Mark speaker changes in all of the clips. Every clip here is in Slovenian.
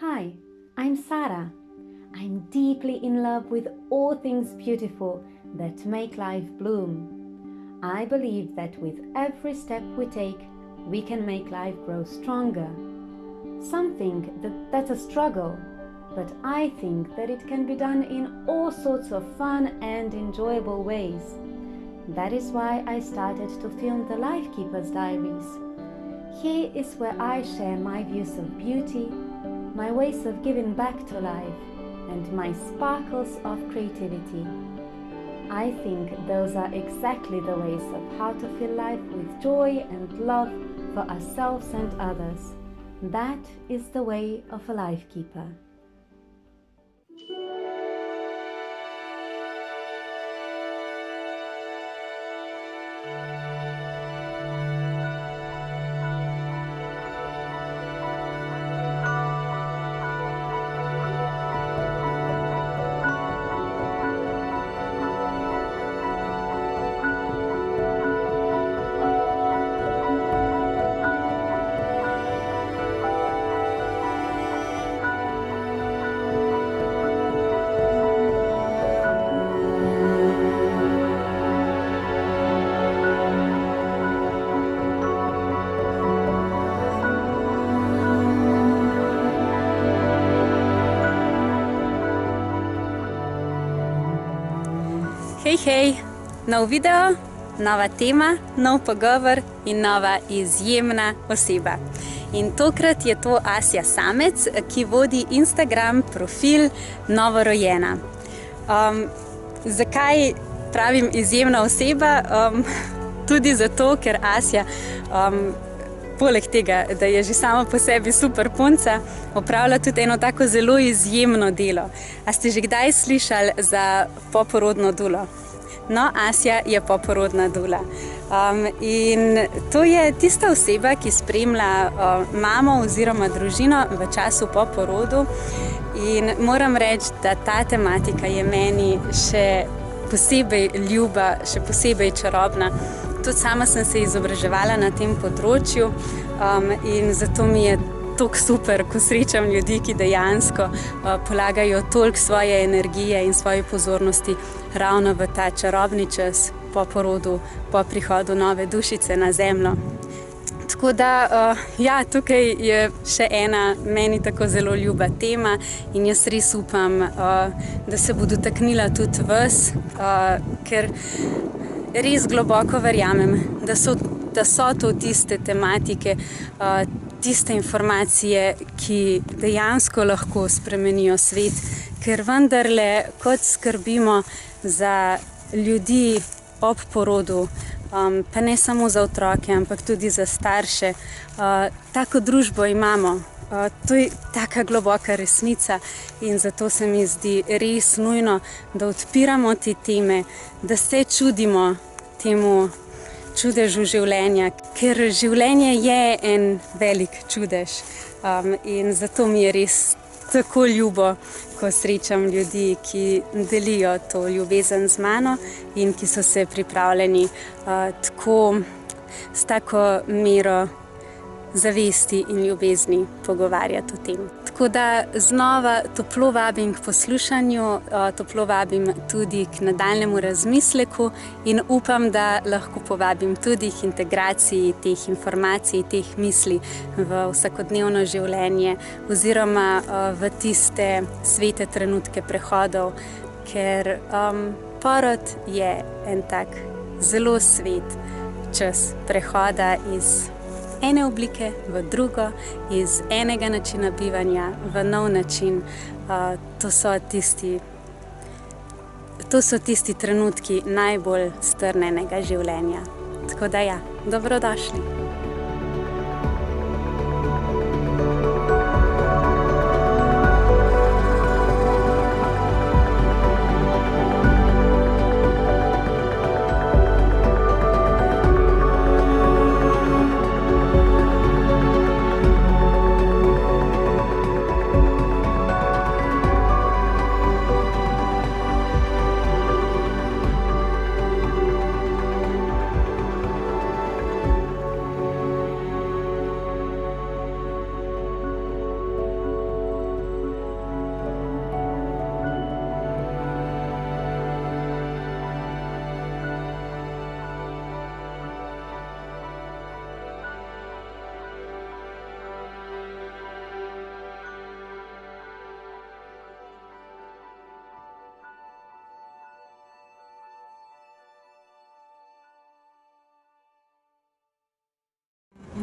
Speaker 1: Hi, I'm Sarah. I'm deeply in love with all things beautiful that make life bloom. I believe that with every step we take, we can make life grow stronger. Some think that's a struggle, but I think that it can be done in all sorts of fun and enjoyable ways. That is why I started to film the Life Keepers Diaries. Here is where I share my views of beauty, my ways of giving back to life, and my sparkles of creativity. I think those are exactly the ways of how to fill life with joy and love for ourselves and others. That is the way of a life keeper.
Speaker 2: Hej, nov video, nova tema, nov pogovor in nova izjemna oseba. In tokrat je to Asja Samec, ki vodi Instagram profil Novorojena. Zakaj pravim izjemna oseba? Tudi zato, ker Asja poleg tega, da je že sama po sebi super punca, opravlja tudi eno tako zelo izjemno delo. A ste že kdaj slišali za poporodno dulo? No, Asja je poporodna dula. In to je tista oseba, ki spremlja mamo oziroma družino v času po porodu. In moram reči, da ta tematika je meni še posebej ljuba, še posebej čarobna. Tudi sama sem se izobraževala na tem področju in zato mi je toliko super, ko srečam ljudi, ki dejansko polagajo toliko svoje energije in svoje pozornosti ravno v ta čarobni čas po porodu, po prihodu nove dušice na zemljo. Tako da, ja, tukaj je še ena meni tako zelo ljuba tema in jaz res upam, da se bo dotaknila tudi vas, ker res globoko verjamem, da so to tiste tematike, tiste informacije, ki dejansko lahko spremenijo svet, ker vendarle, kot skrbimo za ljudi ob porodu, pa ne samo za otroke, ampak tudi za starše, tako družbo imamo. To je taka globoka resnica in zato se mi zdi res nujno, da odpiramo te teme, da se čudimo temu čudežu življenja, ker življenje je en velik čudež in zato mi je res tako ljubo, ko srečam ljudi, ki delijo to ljubezen z mano in ki so se pripravljeni s tako mero zavesti in ljubezni pogovarjati o tem. Tako da znova toplo vabim k poslušanju, toplo vabim tudi k nadaljnjemu razmisleku in upam, da lahko povabim tudi k integraciji teh informacij, teh misli v vsakodnevno življenje oziroma v tiste svete trenutke prehodov, ker porod je en tak zelo svet čas prehoda iz ene oblike v drugo, iz enega načina bivanja v nov način. To so tisti trenutki najbolj strnenega življenja. Tako da ja, dobrodošli.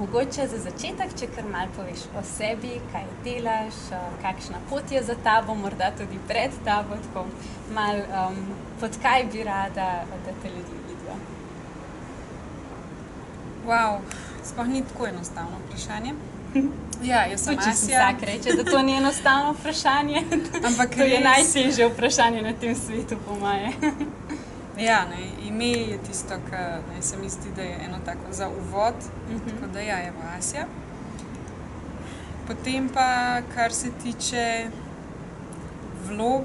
Speaker 2: Mogoče za začetek, če kar malo poveš o sebi, kaj delaš, kakšna pot je za tabo, morda tudi pred tabo, tako malo pod kaj bi rada, da te ljudi vidijo.
Speaker 3: Wow, sploh ni tako enostavno vprašanje. Ja, jaz sem Asja.
Speaker 2: Vsak reče, da to ni enostavno vprašanje,
Speaker 3: Ampak
Speaker 2: to je najtežje vprašanje na tem svetu, po moje.
Speaker 3: Ja, ne, ime je tisto, kar se mi zdi, da je eno tako za uvod, tako da ja, evo Asja. Potem pa, kar se tiče vlog,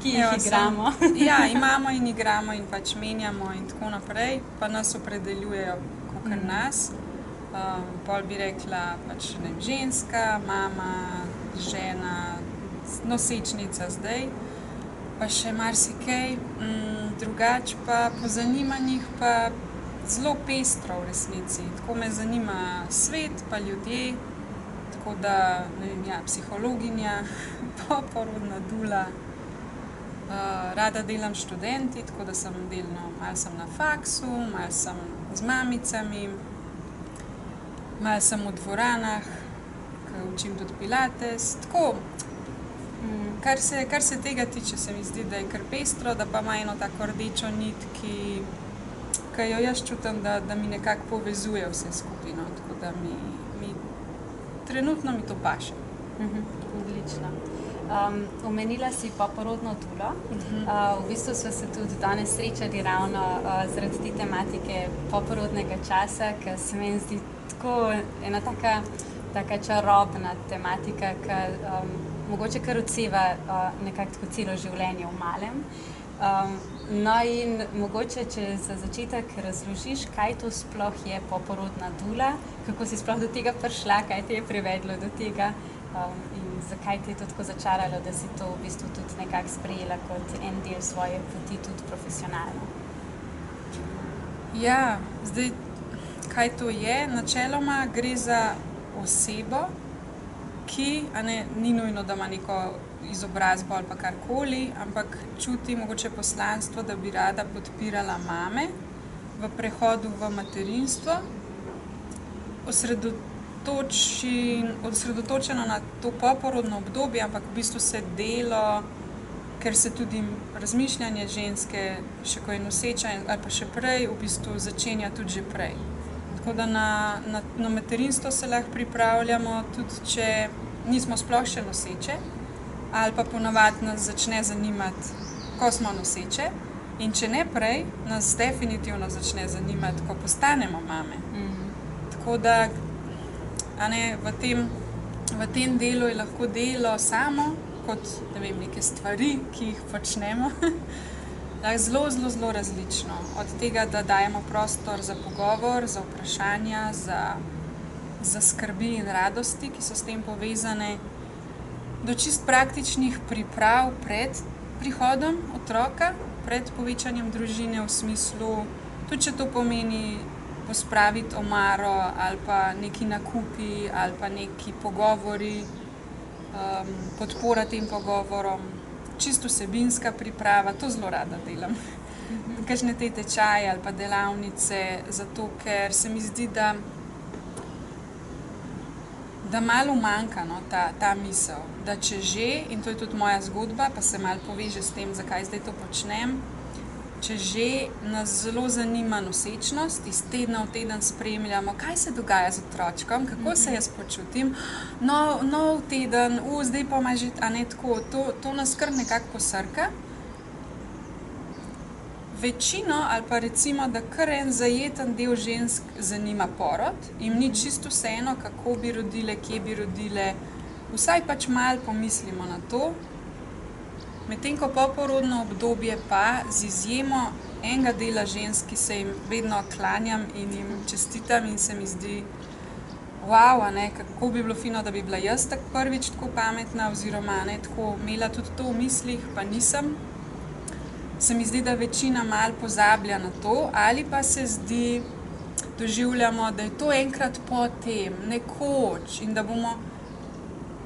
Speaker 2: ki jih igramo.
Speaker 3: Ja, imamo in igramo in pač menjamo in tako naprej, pa nas opredeljujejo kakor nas. Pol bi rekla pač, ne vem, ženska, mama, žena, nosečnica zdaj. Pa še marsikaj, drugače pa po zanimanjih pa zelo pestro v resnici. Tako me zanima svet pa ljudje, tako da, ne vem, ja, psihologinja, poporodna dula. Rada delam s študenti, tako da sem delno, malo sem na faksu, malo sem z mamicami, malo sem v dvoranah, ko učim tudi pilates, tako. Kar se tega tiče, se mi zdi, da je kar pestro, da pa ima eno tako rdečo nit, ki jo jaz čutim, da mi nekako povezuje vse skupaj, no. Tako da trenutno mi to paše.
Speaker 2: Odlično. Omenila si poporodno dulo. V bistvu sva se tudi danes srečali ravno zaradi te tematike poporodnega časa, ki se meni zdi tako ena taka čarobna tematika, ki mogoče kar odseva nekako tako celo življenje v malem. No in mogoče, če za začetek razložiš, kaj to sploh je poporodna dula, kako si sploh do tega prišla, kaj te je privedlo do tega in zakaj te je to tako začaralo, da si to v bistvu tudi nekako sprejela kot en del svoje poti tudi profesionalno.
Speaker 3: Ja, zdaj, kaj to je? Načeloma gre za osebo, ki, ni nujno, da ima neko izobrazbo ali pa karkoli, ampak čuti mogoče poslanstvo, da bi rada podpirala mame v prehodu v materinstvo, osredotočeno na to poporodno obdobje, ampak v bistvu se delo, ker se tudi razmišljanje ženske, še ko je noseča ali pa še prej, v bistvu začenja tudi že prej. Tako da na materinstvo se lahko pripravljamo, tudi če nismo sploh še noseče, ali pa ponavadi nas začne zanimati, ko smo noseče, in če ne prej, nas definitivno začne zanimati, ko postanemo mame. Tako da v tem delu je lahko delo samo, kot ne vem, neke stvari, ki jih počnemo. Zelo, zelo, zelo različno. Od tega, da dajemo prostor za pogovor, za vprašanja, za skrbi in radosti, ki so s tem povezane, do čist praktičnih priprav pred prihodom otroka, pred povečanjem družine v smislu, tudi če to pomeni pospraviti omaro ali pa neki nakupi ali pa neki pogovori, podpora tem pogovorom. Čisto vsebinska priprava, to zelo rada delam. Kakšne te tečaje ali pa delavnice, zato ker se mi zdi, da malo manjka, no, ta misel, da če že, in to je tudi moja zgodba, pa se malo poveže s tem, zakaj zdaj to počnem, če že nas zelo zanima nosečnost, iz tedna v teden spremljamo, kaj se dogaja z otročkom, kako se jaz počutim, nov teden, zdaj pa ima že, tako, to nas kar nekako posrka. Večino, ali pa recimo, da kar en zajeten del žensk zanima porod, jim ni čisto vseeno, kako bi rodile, kje bi rodile, vsaj pač malo pomislimo na to. Medtem ko poporodno obdobje pa z izjemo enega dela žensk, ki se jim vedno klanjam in jim čestitam in se mi zdi, wow, kako bi bilo fino, da bi bila jaz prvič tako pametna oziroma tako imela tudi to v mislih, pa nisem. Se mi zdi, da večina malo pozablja na to, ali pa se zdi, doživljamo, da je to enkrat potem, nekoč in da bomo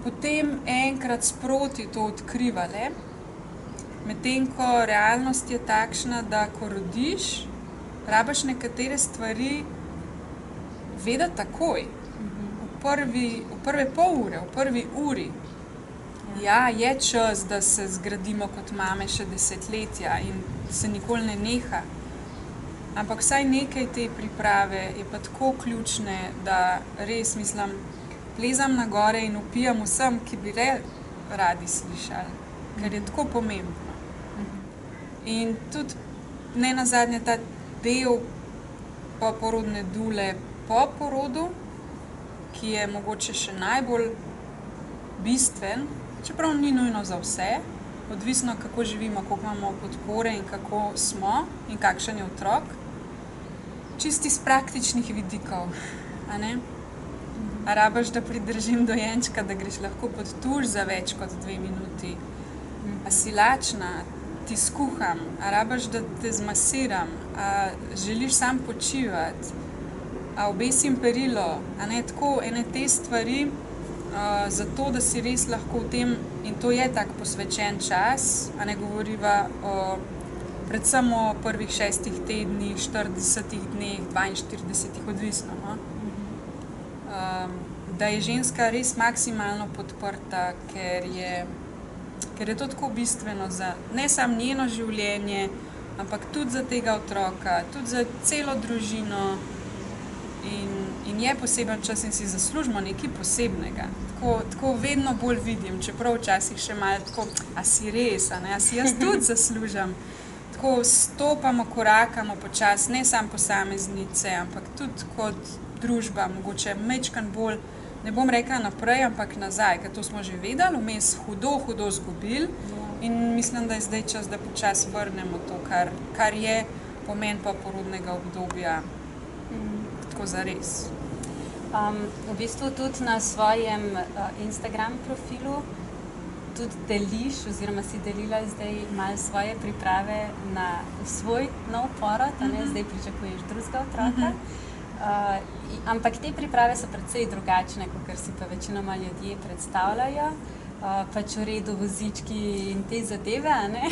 Speaker 3: potem enkrat sproti to odkrivali. Medtem ko realnost je takšna, da ko rodiš, rabiš nekatere stvari vedeti takoj, v prve pol ure, v prvi uri. Ja, je čas, da se zgradimo kot mame še desetletja in se nikoli ne neha. Ampak vsaj nekaj te priprave je pa tako ključne, da res mislim, plezam na gore in vpijam vsem, ki bi radi slišali, ker je tako pomembno. In tudi ne nazadnje ta del poporodne dule po porodu, ki je mogoče še najbolj bistven, čeprav ni nujno za vse, odvisno kako živimo, koliko imamo podpore in kako smo in kakšen je otrok, čisti iz praktičnih vidikov, a ne? A rabiš, da pridržim dojenčka, da greš lahko pod tuš za več kot 2 minuti? A si lačna? Ti skuham? A rabiš, da te zmasiram? A želiš sam počivati? A obesim perilo? A ne, tako ene te stvari, zato, da si res lahko v tem, in to je tak posvečen čas, a ne govoriva predvsem o prvih 6 tednih, 40 dneh, 42, odvisno, no? Da je ženska res maksimalno podprta, ker je to tako bistveno za ne samo njeno življenje, ampak tudi za tega otroka, tudi za celo družino in je poseben čas in si zaslužimo nekaj posebnega. Tako vedno bolj vidim, čeprav včasih še malo tako, a si res, a ne, a si jaz tudi zaslužim. Tako stopamo, korakamo počas, ne samo posameznice, ampak tudi kot družba, mogoče majčkeno bolj, ne bom rekla naprej, ampak nazaj, ker to smo že vedeli, vmes hudo zgubili in mislim, da je zdaj čas, da počas vrnemo to, kar je pomen poporodnega obdobja, tako zares.
Speaker 2: V bistvu tudi na svojem Instagram profilu tudi deliš, oziroma si delila zdaj malo svoje priprave na svoj nov porod, a ne, zdaj pričakuješ drugega otroka. Ampak te priprave so precej drugačne, kot si pa večinoma ljudje predstavljajo. Pač v redu vozički in te zadeve, a ne?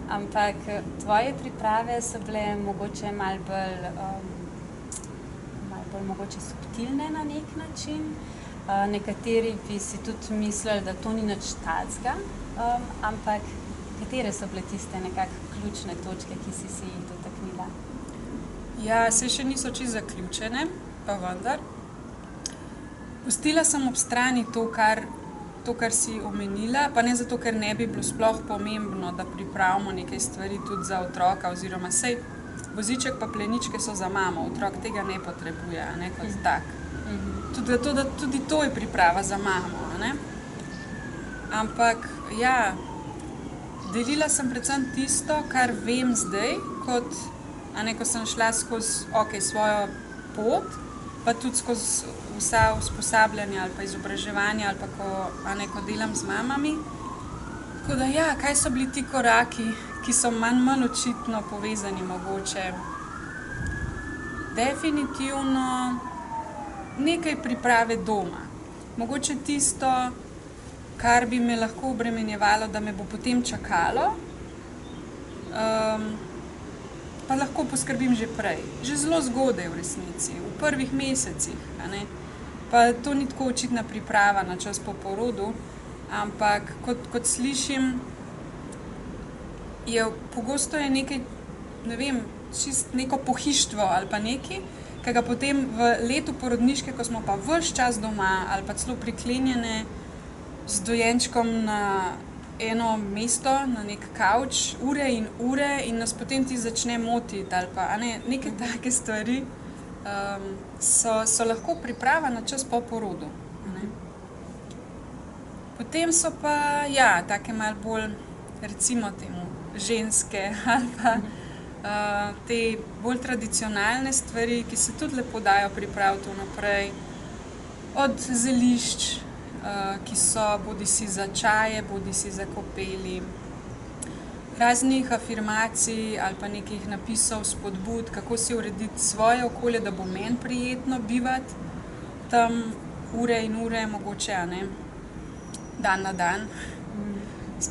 Speaker 2: Ampak tvoje priprave so bile mogoče malo bolj mogoče subtilne na nek način. Nekateri bi si tudi mislili, da to ni nič takega, ampak katere so bile tiste nekako ključne točke, ki si jih dotaknila?
Speaker 3: Ja, se še niso čisto zaključene, pa vendar. Pustila sem ob strani to, kar si omenila, pa ne zato, ker ne bi bilo sploh pomembno, da pripravimo nekaj stvari tudi za otroka, oziroma sej voziček pa pleničke so za mamo, otrok tega ne potrebuje, a ne, kot tak. Tudi to je priprava za mamo, a ne? Ampak, ja, delila sem predvsem tisto, kar vem zdaj, ko sem šla skozi svojo pot, pa tudi skozi vsa usposabljanja ali pa izobraževanja, ali pa ko delam z mamami. Tako da ja, kaj so bili ti koraki, ki so manj očitno povezani mogoče? Definitivno nekaj priprave doma. Mogoče tisto, kar bi me lahko obremenjevalo, da me bo potem čakalo, pa lahko poskrbim že prej. Že zelo zgodaj v resnici, v prvih mesecih, a ne. Pa to ni tako očitna priprava na čas po porodu, ampak kot slišim, pogosto je nekaj, ne vem, čist neko pohištvo ali pa nekaj, ki ga potem v letu porodniške, ko smo pa ves čas doma ali pa celo priklenjene z dojenčkom na eno mesto, na nek kavč, ure in nas potem ti začne motiti ali pa, a ne, neke take stvari so lahko priprava na čas po porodu. Potem so pa, ja, take malo bolj, recimo temu, ženske ali pa te bolj tradicionalne stvari, ki se tudi lepo dajo pripraviti vnaprej. Od zelišč, ki so bodisi za čaje, bodisi za kopeli, raznih afirmacij ali pa nekih napisov, spodbud, kako si urediti svoje okolje, da bo meni prijetno bivati tam ure in ure, mogoče, a ne, dan na dan,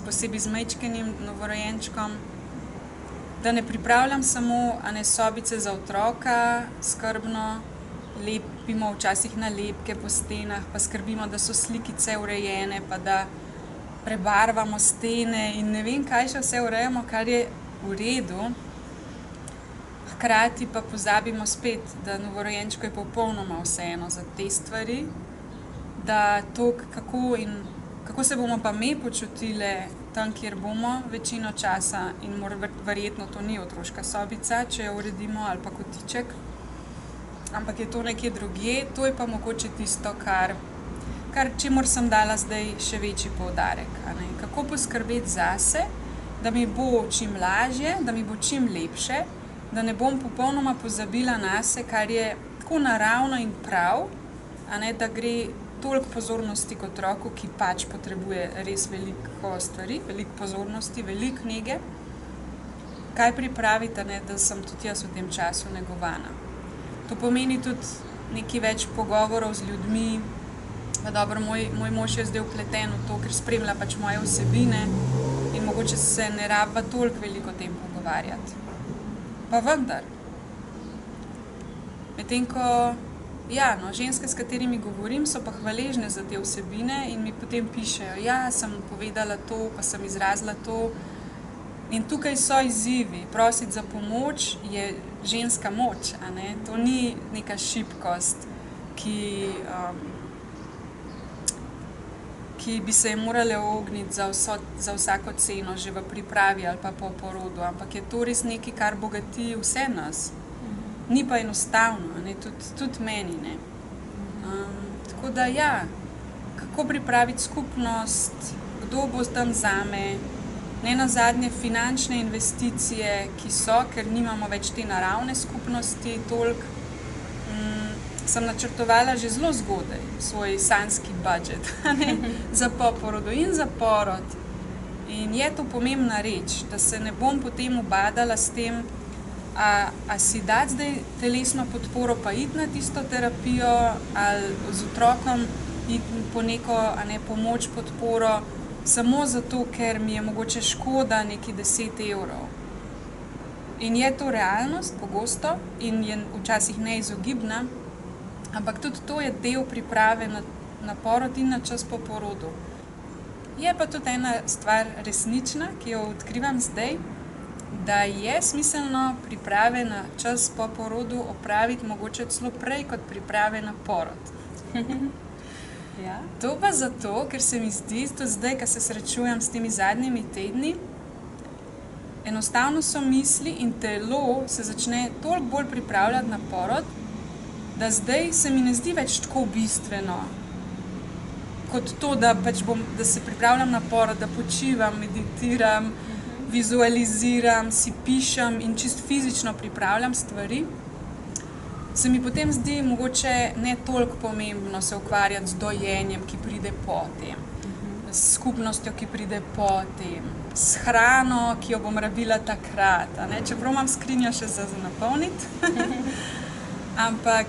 Speaker 3: posebej z majčkenim novorojenčkom. Da ne pripravljam samo sobice za otroka, skrbno, lepimo včasih nalepke po stenah, pa skrbimo, da so slikice urejene, pa da prebarvamo stene in ne vem, kaj še vse urejamo, kar je v redu. Hkrati pa pozabimo spet, da novorojenčku je popolnoma vseeno za te stvari, da to, kako se bomo pa mi počutile tam, kjer bomo večino časa, in verjetno to ni otroška sobica, če jo uredimo, ali pa kotiček, ampak je to nekje drugje, to je pa mogoče tisto, čemur sem dala zdaj še večji poudarek. Kako poskrbeti zase, da mi bo čim lažje, da mi bo čim lepše, da ne bom popolnoma pozabila nase, kar je tako naravno in prav, da gre toliko pozornosti kot otroku, ki pač potrebuje res veliko stvari, veliko pozornosti, veliko nege. Kaj pripraviti, da sem tudi jaz v tem času negovana. To pomeni tudi nekaj več pogovorov z ljudmi. Pa dobro, moj mož je zdaj vpleten v to, ker spremlja pač moje vsebine in mogoče se ne rabva toliko veliko o tem pogovarjati. Pa vendar. Medtem ko ženske, s katerimi govorim, so pa hvaležne za te vsebine in mi potem pišejo, sem povedala to, pa sem izrazila to. In tukaj so izzivi. Prositi za pomoč je ženska moč, To ni neka šibkost, ki bi se je morale ogniti za vsako ceno, že v pripravi ali pa po porodu, ampak je to res nekaj, kar bogati vse nas. Ni pa enostavno, tudi meni. Tako da kako pripraviti skupnost, kdo bo tam zame, ne nazadnje finančne investicije, ki so, ker nimamo več te naravne skupnosti toliko. Sem načrtovala že zelo zgodaj svoj sanjski budžet za poporodu in za porod. In je to pomembna reč, da se ne bom potem ubadala s tem, a si dati zdaj telesno podporo pa iti na tisto terapijo, ali z otrokom iti po neko pomoč, podporo, samo zato, ker mi je mogoče škoda neki 10 evrov. In je to realnost, pogosto, in je včasih neizogibna, ampak tudi to je del priprave na porod in na čas po porodu. Je pa tudi ena stvar resnična, ki jo odkrivam zdaj, da je smiselno priprave na čas po porodu opraviti mogoče celo prej kot priprave na porod. To pa zato, ker se mi zdi, tudi zdaj, ko se srečujem s temi zadnjimi tedni, enostavno so misli in telo se začne toliko bolj pripravljati na porod, da zdaj se mi ne zdi več tako bistveno, kot to, da se pripravljam na porod, da počivam, meditiram, vizualiziram, si pišem in čisto fizično pripravljam stvari. Se mi potem zdi mogoče ne toliko pomembno se ukvarjati z dojenjem, ki pride po tem, s skupnostjo, ki pride po tem, s hrano, ki jo bom rabila takrat, čeprav imam skrinjo še za napolniti. Ampak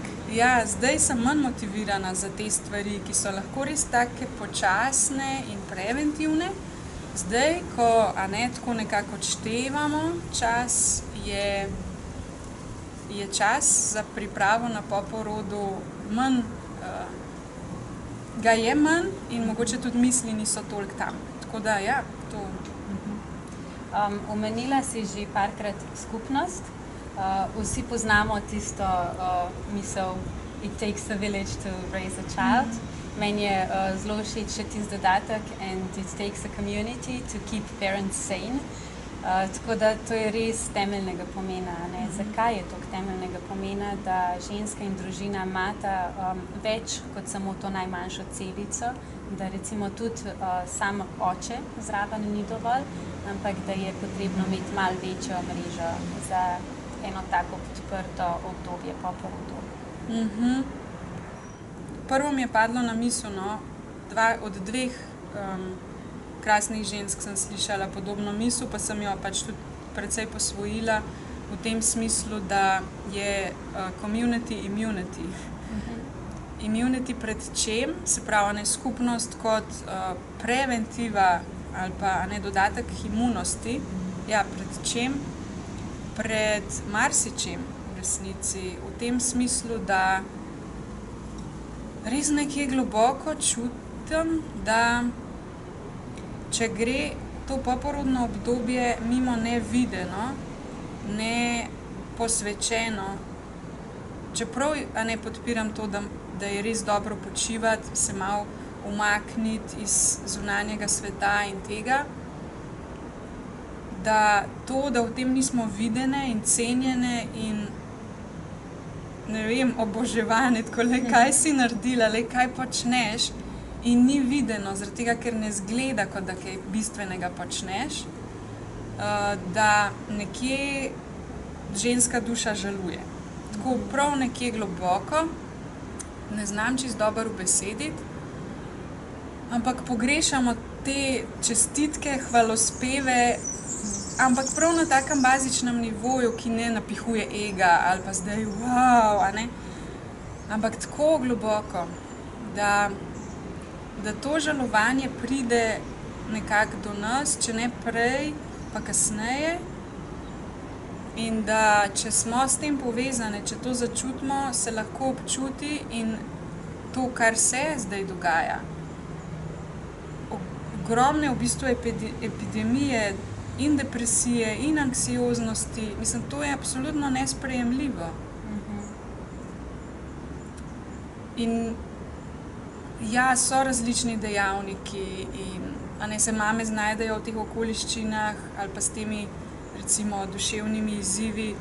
Speaker 3: zdaj sem manj motivirana za te stvari, ki so lahko res take počasne in preventivne. Zdaj, ko tako nekako odštevamo čas, je čas za pripravo na poporodu manj, ga je manj in mogoče tudi misli niso toliko tam. Tako da, to.
Speaker 2: Omenila si že parkrat skupnost. Vsi poznamo tisto misel It takes a village to raise a child. Meni je zelo všeč še tisti dodatek and it takes a community to keep parents sane. Tako da to je res temeljnega pomena. Zakaj je to temeljnega pomena, da ženska in družina imata več kot samo to najmanjšo celico, da recimo tudi sam oče zraven ni dovolj, ampak da je potrebno imeti malo večjo mrežo za eno tako podprto obdobje po porodu.
Speaker 3: Prvo mi je padlo na misel, od dveh krasnih žensk sem slišala podobno misel, pa sem jo pač tudi precej posvojila v tem smislu, da je community immunity. Immunity pred čem? Se pravi, skupnost kot preventiva ali pa dodatek imunosti. Pred čem? Pred marsičem v resnici. V tem smislu, da res nekje globoko čutim, da če gre to poporodno obdobje mimo nevideno, ne posvečeno, čeprav ne podpiram to, da je res dobro počivati, se malo umakniti iz zunanjega sveta in tega, da to, da v tem nismo videne in cenjene in ne vem, oboževane, tako le kaj si naredila, le kaj počneš in ni videno, zaradi tega, ker ne zgleda, kot da kaj bistvenega počneš, da nekje ženska duša žaluje. Tako prav nekje globoko, ne znam čisto dobro ubesediti, ampak pogrešamo te čestitke, hvalospeve, ampak prav na takem bazičnem nivoju, ki ne napihuje ega ali pa zdaj wow, a ne? Ampak tako globoko, da to žalovanje pride nekako do nas, če ne prej, pa kasneje. In da če smo s tem povezane, če to začutimo, se lahko občuti in to, kar se zdaj dogaja. Ogromne v bistvu epidemije in depresije in anksioznosti, mislim, to je absolutno nesprejemljivo. In ja, so različni dejavniki in se mame znajdejo v teh okoliščinah ali pa s temi recimo duševnimi izzivi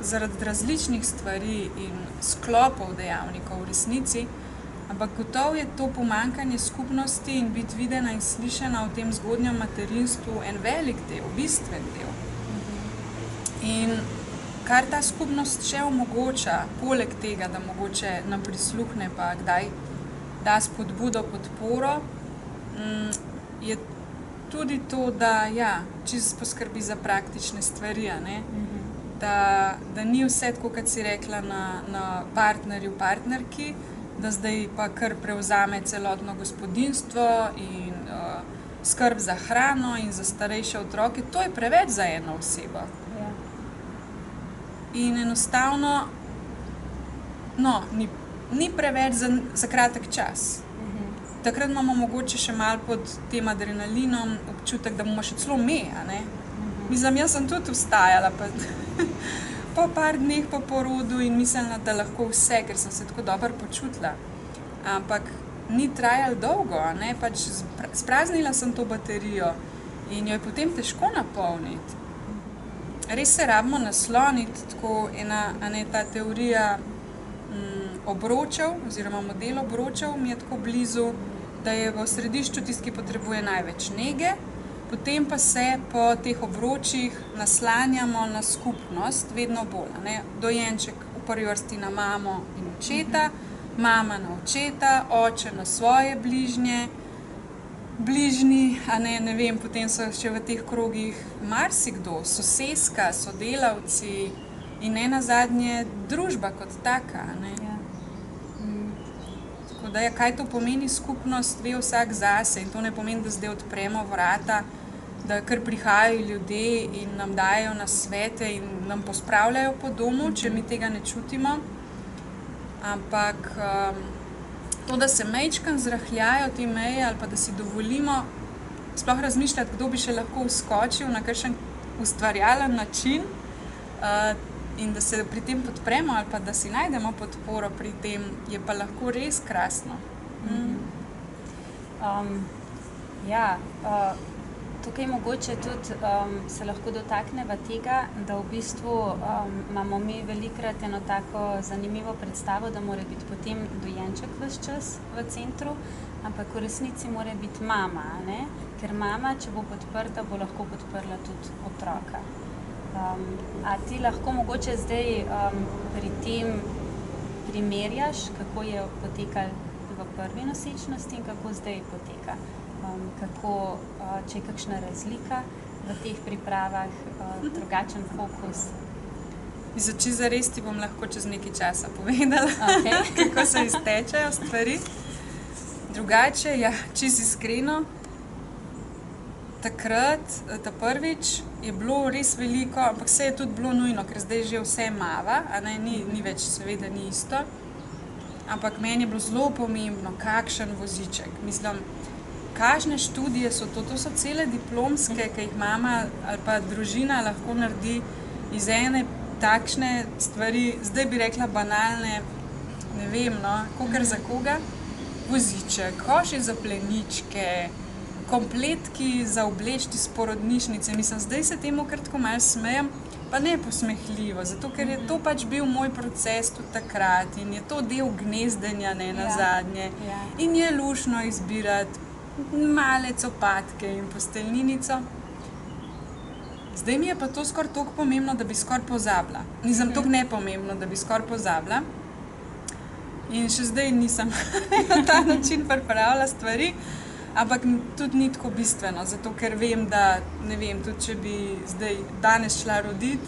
Speaker 3: zaradi različnih stvari in sklopov dejavnikov v resnici, ampak gotovo je to pomanjkanje skupnosti in biti videna in slišana v tem zgodnjem materinstvu en velik del, bistven del. In kar ta skupnost še omogoča, poleg tega, da mogoče nam prisluhne pa kdaj da spodbudo, podporo, je tudi to, da čisto poskrbi za praktične stvari, da ni vse tako, kot si rekla, na partnerju, partnerki, da zdaj pa kar prevzame celotno gospodinjstvo in skrb za hrano in za starejše otroke. To je preveč za eno osebo. In enostavno, ni preveč za kratek čas. Takrat imamo mogoče še malo pod tem adrenalinom občutek, da bomo še celo Mislim, jaz sem tudi vstajala po par dneh po porodu in mislila, da lahko vse, ker sem se tako dobro počutila. Ampak ni trajalo dolgo, pač spraznila sem to baterijo in jo je potem težko napolniti. Res se rabimo nasloniti, tako ta teorija obročev oziroma model obročev mi je tako blizu, da je v središču tisti, ki potrebuje največ nege, potem pa se po teh obročih naslanjamo na skupnost vedno bolj. Dojenček v prvi vrsti na mamo in očeta, mama na očeta, oče na svoje bližnje, bližnji, ne vem, potem so še v teh krogih marsikdo, soseska, sodelavci in nenazadnje družba kot taka. Tako da kaj to pomeni skupnost, ve vsak zase in to ne pomeni, da zdaj odpremo vrata, da kar prihajajo ljudje in nam dajo nasvete in nam pospravljajo po domu, če mi tega ne čutimo. Ampak to, da se majčkeno zrahljajo te meje ali pa da si dovolimo sploh razmišljati, kdo bi še lahko vskočil na kakšen ustvarjalen način in da se pri tem podpremo ali pa da si najdemo podporo pri tem, je pa lahko res krasno.
Speaker 2: Tukaj mogoče tudi se lahko dotakneva tega, da v bistvu imamo mi velikokrat eno tako zanimivo predstavo, da mora biti potem dojenček ves čas v centru, ampak v resnici mora biti mama, ker mama, če bo podprta, bo lahko podprla tudi otroka. A ti lahko mogoče zdaj pri tem primerjaš, kako je potekalo v prvi nosečnosti in kako zdaj poteka? Če je kakšna razlika v teh pripravah, drugačen fokus?
Speaker 3: Če zares ti bom lahko čez nekaj časa povedala, kako se iztečejo stvari. Drugače, čisto iskreno, takrat, ta prvič, je bilo res veliko, ampak vse je tudi bilo nujno, ker zdaj že vse mava, ni več, seveda ni isto. ampak meni je bilo zelo pomembno, kakšen voziček. Mislim, kakšne študije so to so cele diplomske, ki jih mama ali pa družina lahko naredi iz ene takšne stvari, zdaj bi rekla banalne, ne vem, no, kakor za koga, voziček, koši za pleničke, kompletki za oblečti iz porodnišnice. Mislim, zdaj se temu kar tako malo smejem, pa ne posmehljivo, zato ker je to pač bil moj proces tudi takrat in je to del gnezdenja, ne nazadnje. In je luštno izbirati male copatke in posteljninico. Zdaj mi je pa to skoraj toliko pomembno, da bi skoraj pozabila. Nisem toliko nepomembno, da bi skoraj pozabila. In še zdaj nisem na ta način pripravila stvari, ampak tudi ni tako bistveno, zato ker vem, da, ne vem, tudi če bi zdaj danes šla roditi,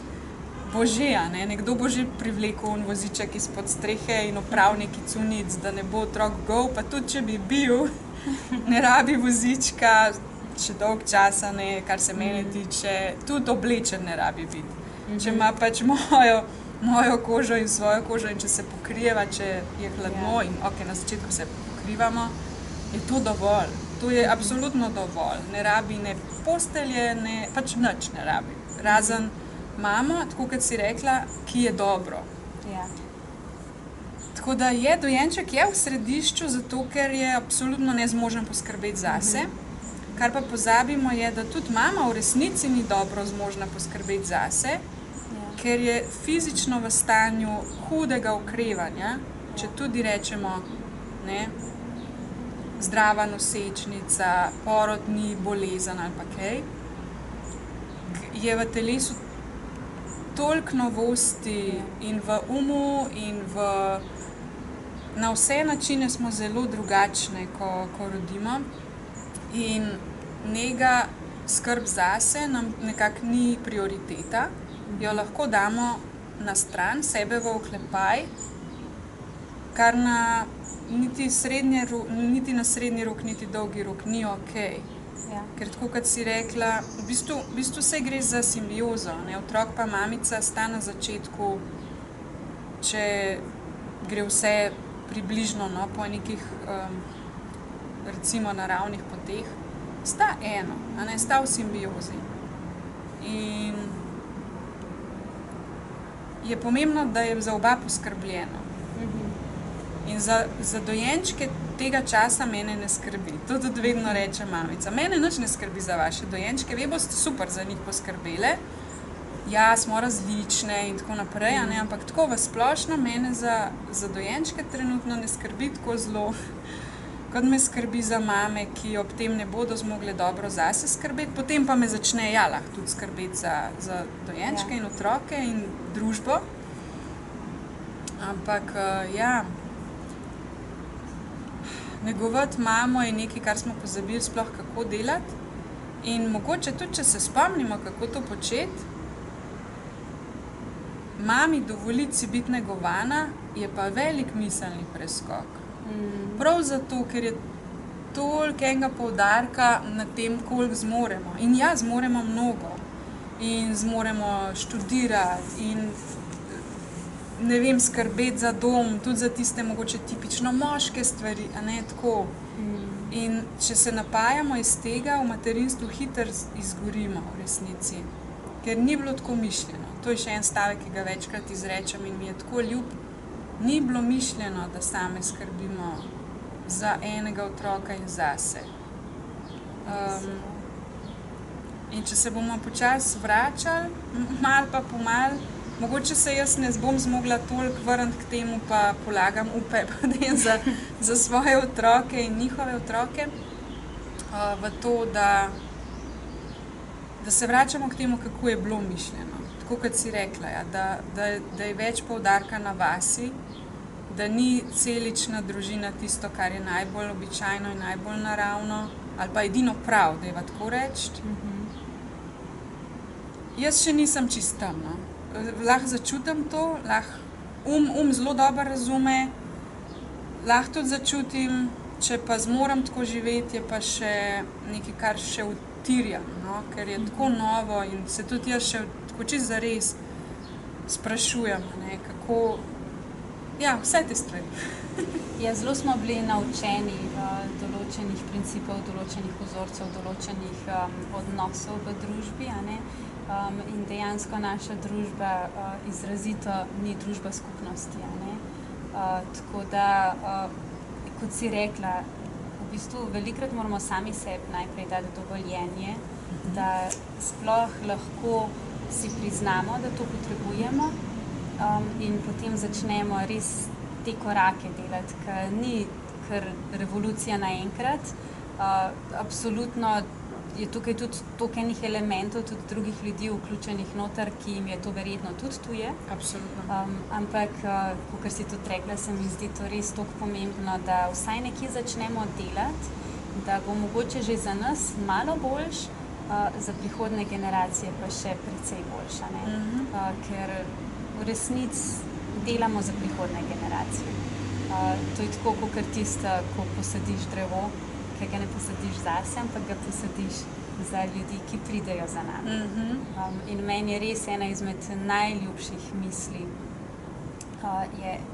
Speaker 3: bo že, ne, nekdo bo že privlekel in voziček izpod strehe in oprav neki cunic, da ne bo otrok gol, pa tudi če bi bil, ne rabi vozička, še dolg časa, ne, kar se mene tiče, tudi oblečen ne rabi biti. Če ima pač mojo kožo in svojo kožo in če se pokrijeva, če je hladno in ok, na začetku se pokrivamo, je to dovolj. To je absolutno dovolj. Ne rabi ne postelje, pač nič ne rabi. Razen mamo, tako kot si rekla, ki je dobro. Tako da je dojenček je v središču, zato ker je absolutno nezmožen poskrbeti zase. Kar pa pozabimo je, da tudi mama v resnici ni dobro zmožna poskrbeti zase, ker je fizično v stanju hudega okrevanja, če tudi rečemo, ne, zdrava nosečnica, porod ni bolezen ali pa kaj, je v telesu toliko novosti in v umu in na vse načine smo zelo drugačne, ko rodimo. In nega skrb zase nam nekako ni prioriteta, jo lahko damo na stran, sebe v oklepaj, kar niti na srednji rok, niti dolgi rok ni okej. Ker tako, kot si rekla, v bistvu se gre za simbiozo, ne? Otrok pa mamica sta na začetku, če gre vse približno, no, po nekih recimo naravnih poteh, sta eno, a ne, sta v simbiozi. In je pomembno, da je za oba poskrbljeno. In za dojenčke tega časa mene ne skrbi. To tudi vedno reče mamica. Mene nič ne skrbi za vaše dojenčke, vi boste super za njih poskrbele. Ja, smo različne in tako naprej, a ne, ampak tako v splošno mene za dojenčke trenutno ne skrbi tako zelo, kot me skrbi za mame, ki ob tem ne bodo zmogle dobro zase skrbeti, potem pa me začne lahko tudi skrbeti za dojenčke in otroke in družbo. Ampak negovati mamo je nekaj, kar smo pozabili sploh kako delati in mogoče tudi, če se spomnimo, kako to početi, mami dovoliti si biti negovana, je pa velik miselni preskok. Prav zato, ker je toliko enega poudarka na tem, koliko zmoremo. In ja, zmoremo mnogo. In zmoremo študirati in ne vem, skrbeti za dom, tudi za tiste mogoče tipično moške stvari, a ne tako. In če se napajamo iz tega, v materinstvu hitro izgorimo v resnici. Ker ni bilo tako mišljeno. To je še en stavek, ki ga večkrat izrečem in mi je tako ljub. Ni bilo mišljeno, da same skrbimo za enega otroka in zase. In če se bomo počasi vračali, malo pa pomal, mogoče se jaz ne bom zmogla toliko vrniti k temu, pa polagam upe za svoje otroke in njihove otroke, v to, da se vračamo k temu, kako je bilo mišljeno. Tako kot si rekla, da je več poudarka na vasi, da ni celična družina tisto, kar je najbolj običajno in najbolj naravno, ali pa edino prav, da je tako reči. Jaz še nisem čist tam, no. Lahko začutim to, lahko zelo dobro razume, lahko tudi začutim, če pa zmorem tako živeti, je pa še nekaj, kar še utirjam, no, ker je tako novo in se tudi jaz še tako čisto zares sprašujem, ne, kako. Ja, vse te stvari.
Speaker 2: Ja, zelo smo bili naučeni določenih principov, določenih vzorcev, določenih odnosov v družbi, a ne? In dejansko naša družba izrazito ni družba skupnosti, a ne? Tako da, kot si rekla, v bistvu velikokrat moramo sami sebi najprej dati dovoljenje, da sploh lahko si priznamo, da to potrebujemo, in potem začnemo res te korake delati, ker ni kar revolucija naenkrat. Absolutno je tukaj tudi toliko enih elementov, tudi drugih ljudi vključenih noter, ki jim je to verjetno tudi tuje.
Speaker 3: Absolutno.
Speaker 2: Ampak, kakor si tudi rekla, se mi zdi to res toliko pomembno, da vsaj nekje začnemo delati, da bo mogoče že za nas malo boljš, za prihodne generacije pa še precej boljša, ne? Ker v resnici delamo za prihodne generacije. To je tako, kot tisto, ko posadiš drevo, ki ga ne posadiš zase, ampak ga posadiš za ljudi, ki pridejo za nami. In meni je res ena izmed najljubših misli,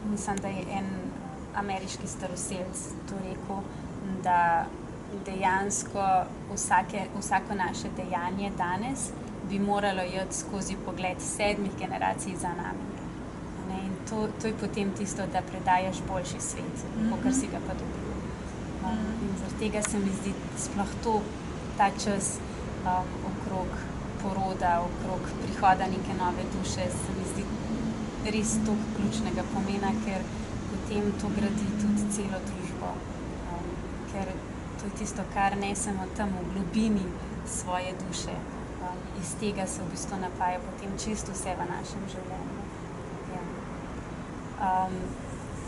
Speaker 2: mislim, da je en ameriški staroselc to rekel, da dejansko vsako naše dejanje danes bi moralo iti skozi pogled 7 generacij za nami. In to je potem tisto, da predajaš boljši svet, kakor si ga pa dobil. In zaradi tega se mi zdi sploh ta čas okrog poroda, okrog prihoda neke nove duše, se mi zdi res toliko ključnega pomena, ker potem to gradi tudi celo družbo. Ker to je tisto, kar nesemo tam v globini svoje duše. Iz tega se v bistvu napaja potem čisto vse v našem življenju.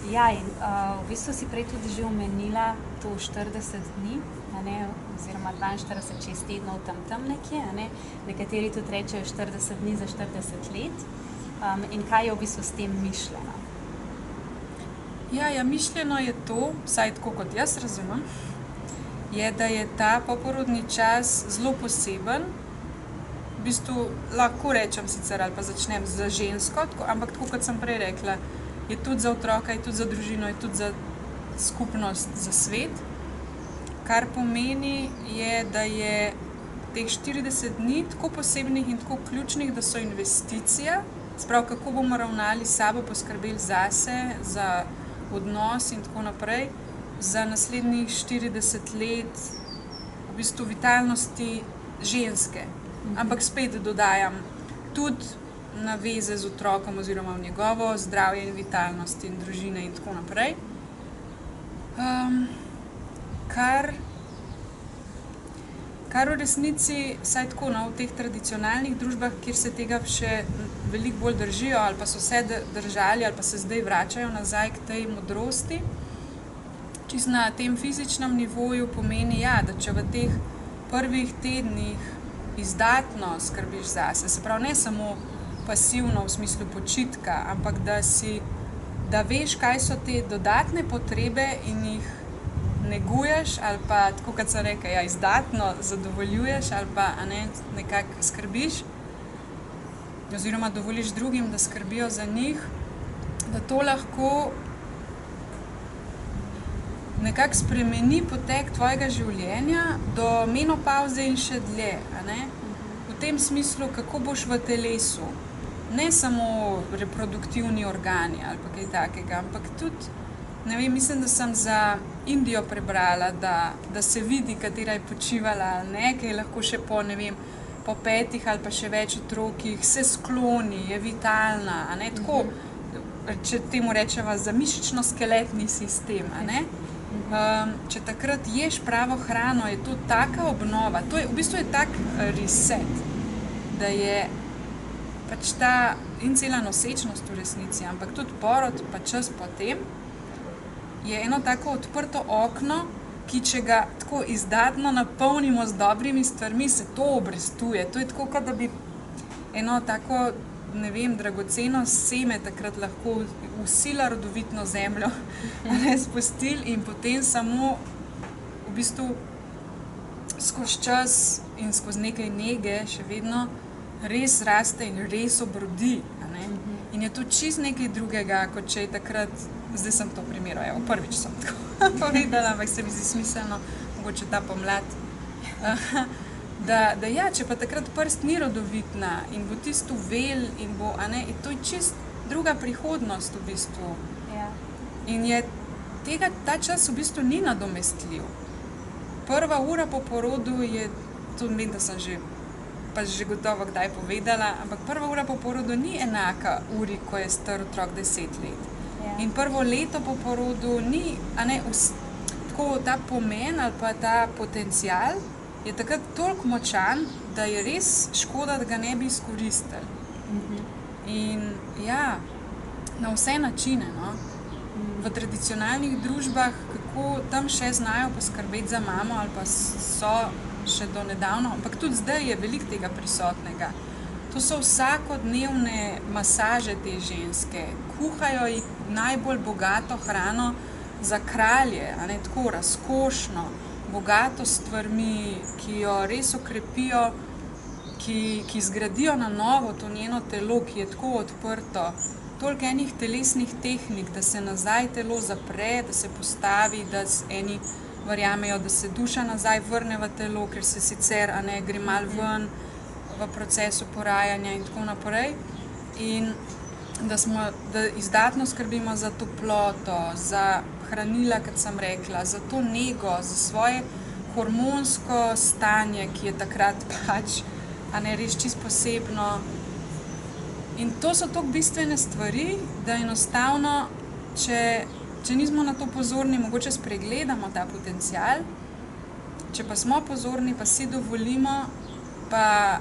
Speaker 2: In v bistvu si prej tudi že omenila to 40 dni, a ne, oziroma 42, 6 tednov tam nekje, a ne. Nekateri tudi rečejo 40 dni za 40 let. In kaj je v bistvu s tem mišljeno?
Speaker 3: Ja, mišljeno je to, vsaj tako kot jaz razumem, je, da je ta poporodni čas zelo poseben. V bistvu lahko rečem sicer ali pa začnem za žensko, ampak tako kot sem prej rekla, je tudi za otroka, je tudi za družino, je tudi za skupnost, za svet. Kar pomeni je, da je teh 40 dni tako posebnih in tako ključnih, da so investicija, sprav kako bomo ravnali s sabo, poskrbeli zase, za odnos in tako naprej, za naslednjih 40 let v bistvu vitalnosti ženske. Ampak spet dodajam tudi naveze z otrokom oziroma v njegovo zdravje in vitalnost in družine in tako naprej. Kar v resnici, saj tako, v teh tradicionalnih družbah, kjer se tega še veliko bolj držijo ali pa so se držali ali pa se zdaj vračajo nazaj k tej modrosti, čisto na tem fizičnem nivoju pomeni, da če v teh prvih tednih izdatno skrbiš zase, se pravi ne samo pasivno v smislu počitka, ampak da veš, kaj so te dodatne potrebe in jih neguješ ali pa, tako kot sem rekla, izdatno zadovoljuješ ali pa nekako skrbiš oziroma dovoliš drugim, da skrbijo za njih, da to lahko nekako spremeni potek tvojega življenja do menopavze in še dlje, v tem smislu, kako boš v telesu, ne samo reproduktivni organi ali pa kaj takega, ampak tudi, mislim, da sem za Indijo prebrala, da se vidi, katera je počivala, kaj lahko še po 5 ali pa še več otrokih, se skloni, je vitalna, tako, če temu rečeva, za mišično-skeletni sistem, Če takrat ješ pravo hrano, je to taka obnova, v bistvu je tak reset, da je pač ta in cela nosečnost v resnici, ampak tudi porod pa čas potem, je eno tako odprto okno, ki če ga tako izdatno napolnimo z dobrimi stvarmi, se to obrestuje. To je tako, kot da bi eno tako, dragoceno seme takrat lahko vsila rodovitno zemljo spustili in potem samo v bistvu skozi čas in skozi nekaj nege še vedno res raste in res obrodi. In je to čist nekaj drugega, kot če je takrat, zdaj sem to primerjal, evo, prvič sem tako povedala, ampak se mi zdi smiselno, mogoče ta pomlad. Da ja, če pa takrat prst ni rodovitna in bo tisto vel in bo, a ne, to je čist druga prihodnost v bistvu.
Speaker 2: Ja.
Speaker 3: In je ta čas v bistvu ni nadomestljiv. Prva ura po porodu je, to vem, da sem že gotovo kdaj povedala, ampak prva ura po porodu ni enaka uri, ko je star otrok 10 let.
Speaker 2: Ja.
Speaker 3: In prvo leto po porodu ni, a ne, tako ta pomen ali pa ta potencial je takrat toliko močan, da je res škoda, da ga ne bi izkoristili. In ja, na vse načine, no. V tradicionalnih družbah, kako tam še znajo poskrbeti za mamo ali pa so še do nedavno, ampak tudi zdaj je veliko tega prisotnega. To so vsakodnevne masaže te ženske, kuhajo jih najbolj bogato hrano za kralje, a ne, tako razkošno, bogato stvarmi, ki jo res okrepijo, ki zgradijo na novo to njeno telo, ki je tako odprto. Toliko enih telesnih tehnik, da se nazaj telo zapre, da se postavi, da eni verjamejo, da se duša nazaj vrne v telo, ker se sicer, a ne, gre malo ven v procesu porajanja in tako naprej. In da izdatno skrbimo za toploto, za hranila, kot sem rekla, za to nego, za svoje hormonsko stanje, ki je takrat pač, a ne, res čisto posebno. In to so tako bistvene stvari, da enostavno, če nismo na to pozorni, mogoče spregledamo ta potencial, če pa smo pozorni, pa si dovolimo, pa,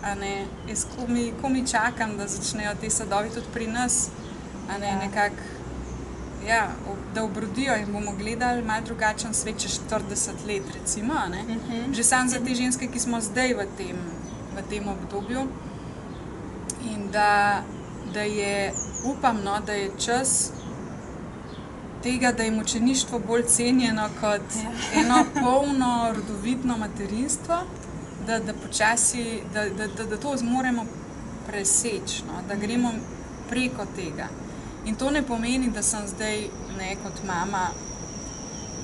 Speaker 3: a ne, jaz komi čakam, da začnejo te sadovi tudi pri nas, a ne, nekako, ja, da obrodijo in bomo gledali malo drugačen svet čez 40 let, recimo, a ne. Že samo za te ženske, ki smo zdaj v tem obdobju. In da je, upam, no, da je čas tega, da je mučeništvo bolj cenjeno kot eno polno rodovitno materinstvo, da počasi, da to zmoremo preseči, no, da gremo preko tega. In to ne pomeni, da sem zdaj, ne, kot mama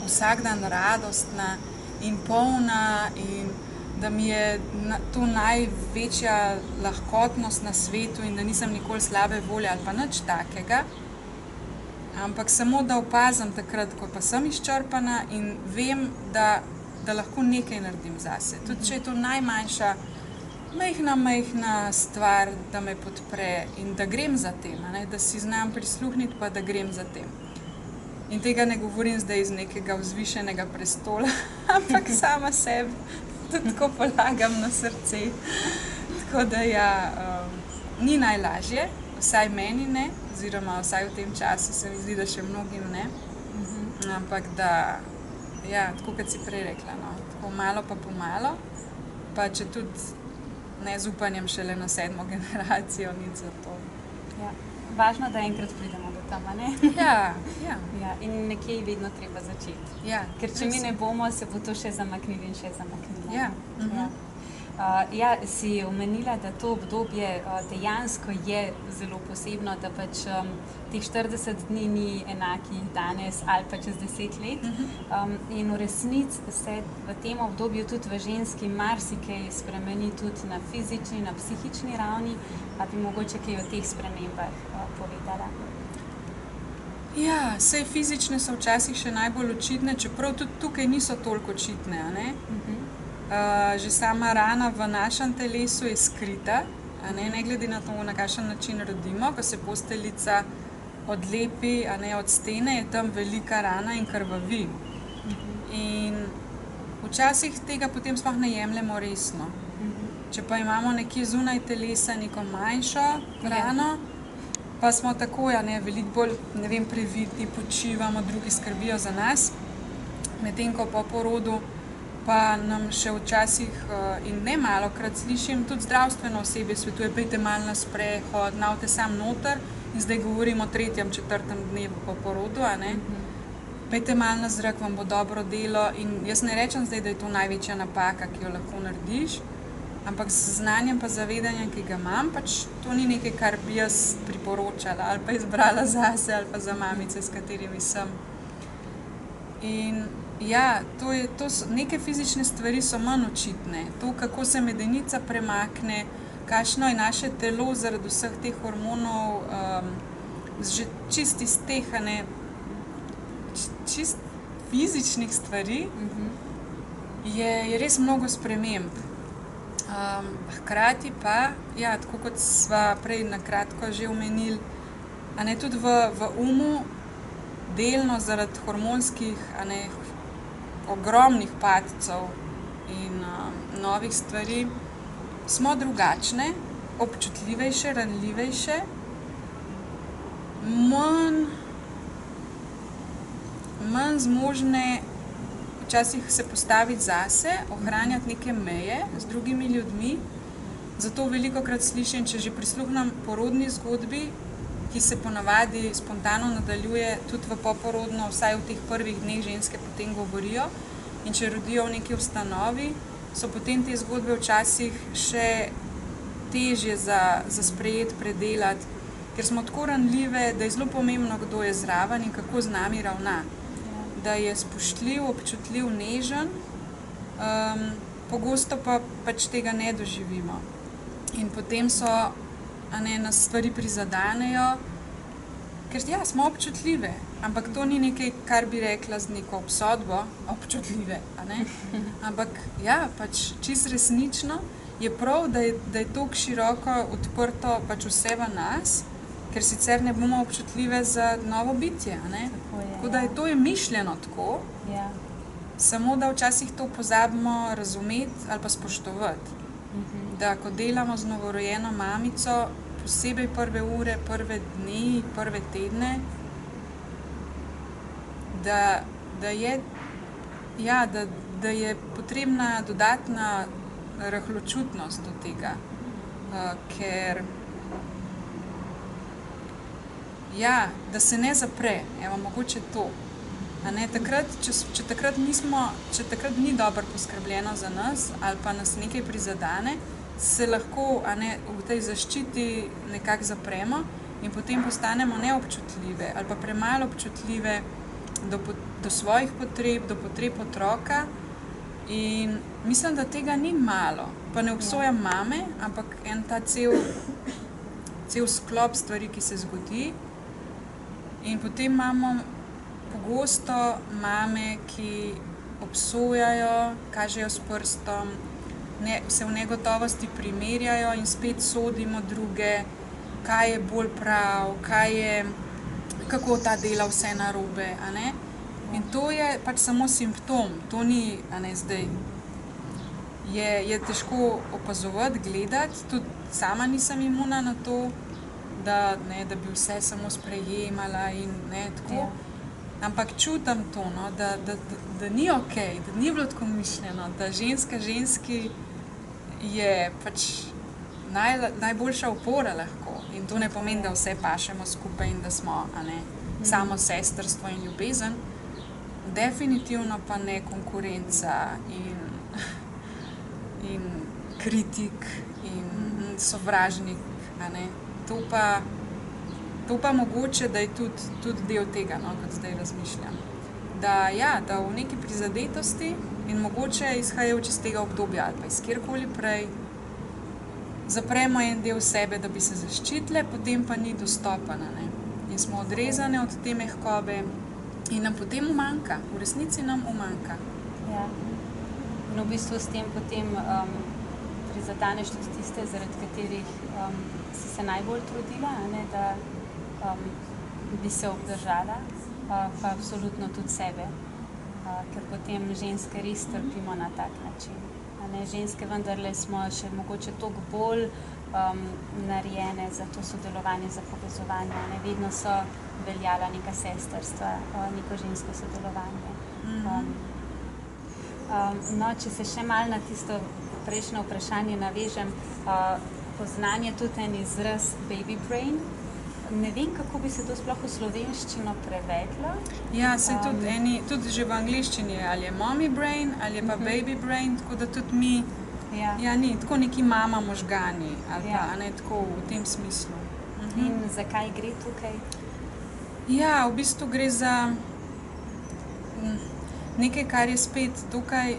Speaker 3: vsak dan radostna in polna in da mi je to največja lahkotnost na svetu in da nisem nikoli slabe volje ali pa nič takega. Ampak samo, da opazim takrat, ko pa sem izčrpana in vem, da lahko nekaj naredim zase. Tudi če je to najmanjša, majhna stvar, da me podpre in da grem za tem, ne? Da si znam prisluhniti, pa da grem za tem. In tega ne govorim zdaj iz nekega vzvišenega prestola, ampak sama sebi tudi tako polagam na srce. Tako da ja, ni najlažje, vsaj meni ne, oziroma vsaj v tem času se mi zdi, da še mnogim ne. Ampak da, ja, tako kot si prej rekla, no, tako malo pa pomalo, pa če tudi ne z upanjem šele na 7. generacijo, nič za to.
Speaker 2: Ja. Važno, da enkrat pridemo do tam, a ne?
Speaker 3: Ja.
Speaker 2: Ja, in nekje je vedno treba začeti.
Speaker 3: Ja,
Speaker 2: ker če mi ne bomo, se bo to še zamaknilo in še zamaknilo.
Speaker 3: Ja.
Speaker 2: Ja, si omenila, da to obdobje dejansko je zelo posebno, da pač teh 40 dni ni enakih danes ali pa čez 10 let. In v resnici se v tem obdobju tudi v ženski marsikaj spremeni tudi na fizični, na psihični ravni, pa bi mogoče kaj o teh spremembah povedala.
Speaker 3: Ja, saj fizične so včasih še najbolj očitne, čeprav tudi tukaj niso toliko očitne, a ne? Že sama rana v našem telesu je skrita, a ne glede na to, na kakšen način rodimo. Ko se posteljica odlepi, a ne, od stene, je tam velika rana in krvavi. In včasih tega potem sploh ne jemljemo resno. Če pa imamo nekje zunaj telesa neko manjšo rano, pa smo tako, a ne, veliko bolj, ne vem, previdni, počivamo, drugi skrbijo za nas. Medtem ko po porodu pa nam še včasih in ne malokrat slišim, tudi zdravstveno osebje svetuje, pejte malo na sprehod, navte sam noter, in zdaj govorimo o 3., 4. dnevu po porodu, a ne. Pejte malo na zrak, vam bo dobro delo in jaz ne rečem zdaj, da je to največja napaka, ki jo lahko narediš, Ampak z znanjem pa zavedanjem, ki ga imam, pač to ni nekaj, kar bi jaz priporočala ali pa izbrala zase ali pa za mamice, s katerimi sem. In ja, neke fizične stvari so manj očitne. To, kako se medenica premakne, kakšno je naše telo zaradi vseh teh hormonov, že čist iz teh, čist fizičnih stvari, je res mnogo sprememb. Hkrati pa, ja, tako kot sva prej na kratko že omenili, tudi v umu, delno zaradi hormonskih, ogromnih padcev in novih stvari, smo drugačne, občutljivejše, ranljivejše, manj zmožne včasih se postaviti zase, ohranjati neke meje z drugimi ljudmi. Zato velikokrat slišim, če že prisluhnem porodni zgodbi, ki se ponavadi spontano nadaljuje tudi v poporodno, vsaj v teh prvih dneh ženske potem govorijo. In če rodijo v neki ustanovi, so potem te zgodbe včasih še težje za sprejeti, predelati, ker smo tako ranljive, da je zelo pomembno, kdo je zraven in kako z nami ravna. Da je spoštljiv, občutljiv, nežen, pogosto pa pač tega ne doživimo. In potem nas stvari prizadanejo, ker ja, smo občutljive, ampak to ni nekaj, kar bi rekla z neko obsodbo, občutljive, ampak ja, pač čisto resnično je prav, da je toliko široko odprto pač vse v nas, ker sicer ne bomo občutljive za novo bitje, Tako da to je mišljeno tako, samo da včasih to pozabimo razumeti ali pa spoštovati. Da ko delamo z novorojeno mamico, posebej prve ure, prve dni, prve tedne, da je potrebna dodatna rahločutnost do tega, ker ja, da se ne zapre, mogoče to. Če takrat ni dobro poskrbljeno za nas ali pa nas nekaj prizadene, se lahko v tej zaščiti nekako zapremo in potem postanemo neobčutljive ali pa premalo občutljive do svojih potreb, do potreb otroka. In mislim, da tega ni malo. Pa ne obsojam mame, ampak ta cel sklop stvari, ki se zgodi. In potem imamo pogosto mame, ki obsojajo, kažejo s prstom, se v negotovosti primerjajo in spet sodimo druge, kaj je bolj prav, kako ta dela vse narobe. In to je pač samo simptom, to ni zdaj. Je težko opazovati, gledati, tudi sama nisem imuna na to, da bi vse samo sprejemala in tako. Ampak čutim to, da ni okej, da ni bilo tako mišljeno, da ženski je pač najboljša opora lahko. In to ne pomeni, da vse pašemo skupaj in da smo samo sestrstvo in ljubezen. Definitivno pa ne konkurenca in kritik in sovražnik. To pa mogoče, da je tudi del tega, kot zdaj razmišljam. Da v neki prizadetosti in mogoče izhajajoč iz tega obdobja ali pa iz kjerkoli prej, zapremo en del sebe, da bi se zaščitile, potem pa ni dostopen. In smo odrezane od te mehkobe in nam potem umanjka, v resnici nam umanjka.
Speaker 2: Ja. In v bistvu s tem potem prizadaneš tudi tiste, zaradi katerih si se najbolj trudila, da bi se obdržala, pa absolutno tudi sebe, ker potem ženske res trpimo na tak način. Ženske vendarle smo še mogoče toliko bolj narejene za to sodelovanje, za povezovanje. Vedno so veljala neka sestrstva, neko žensko sodelovanje. Če se še malo na tisto prejšnje vprašanje navežem, poznan je tudi en izraz baby brain. Ne vem, kako bi se to sploh v slovenščino prevedlo.
Speaker 3: Ja, se tudi že v angliščini je, ali je mommy brain ali je pa baby brain, tako da tudi mi Ja, ni tako neki mama možgani ali
Speaker 2: Ja.
Speaker 3: pa ne tako v tem smislu.
Speaker 2: In zakaj gre tukaj?
Speaker 3: Ja, v bistvu gre za nekaj, kar je spet dokaj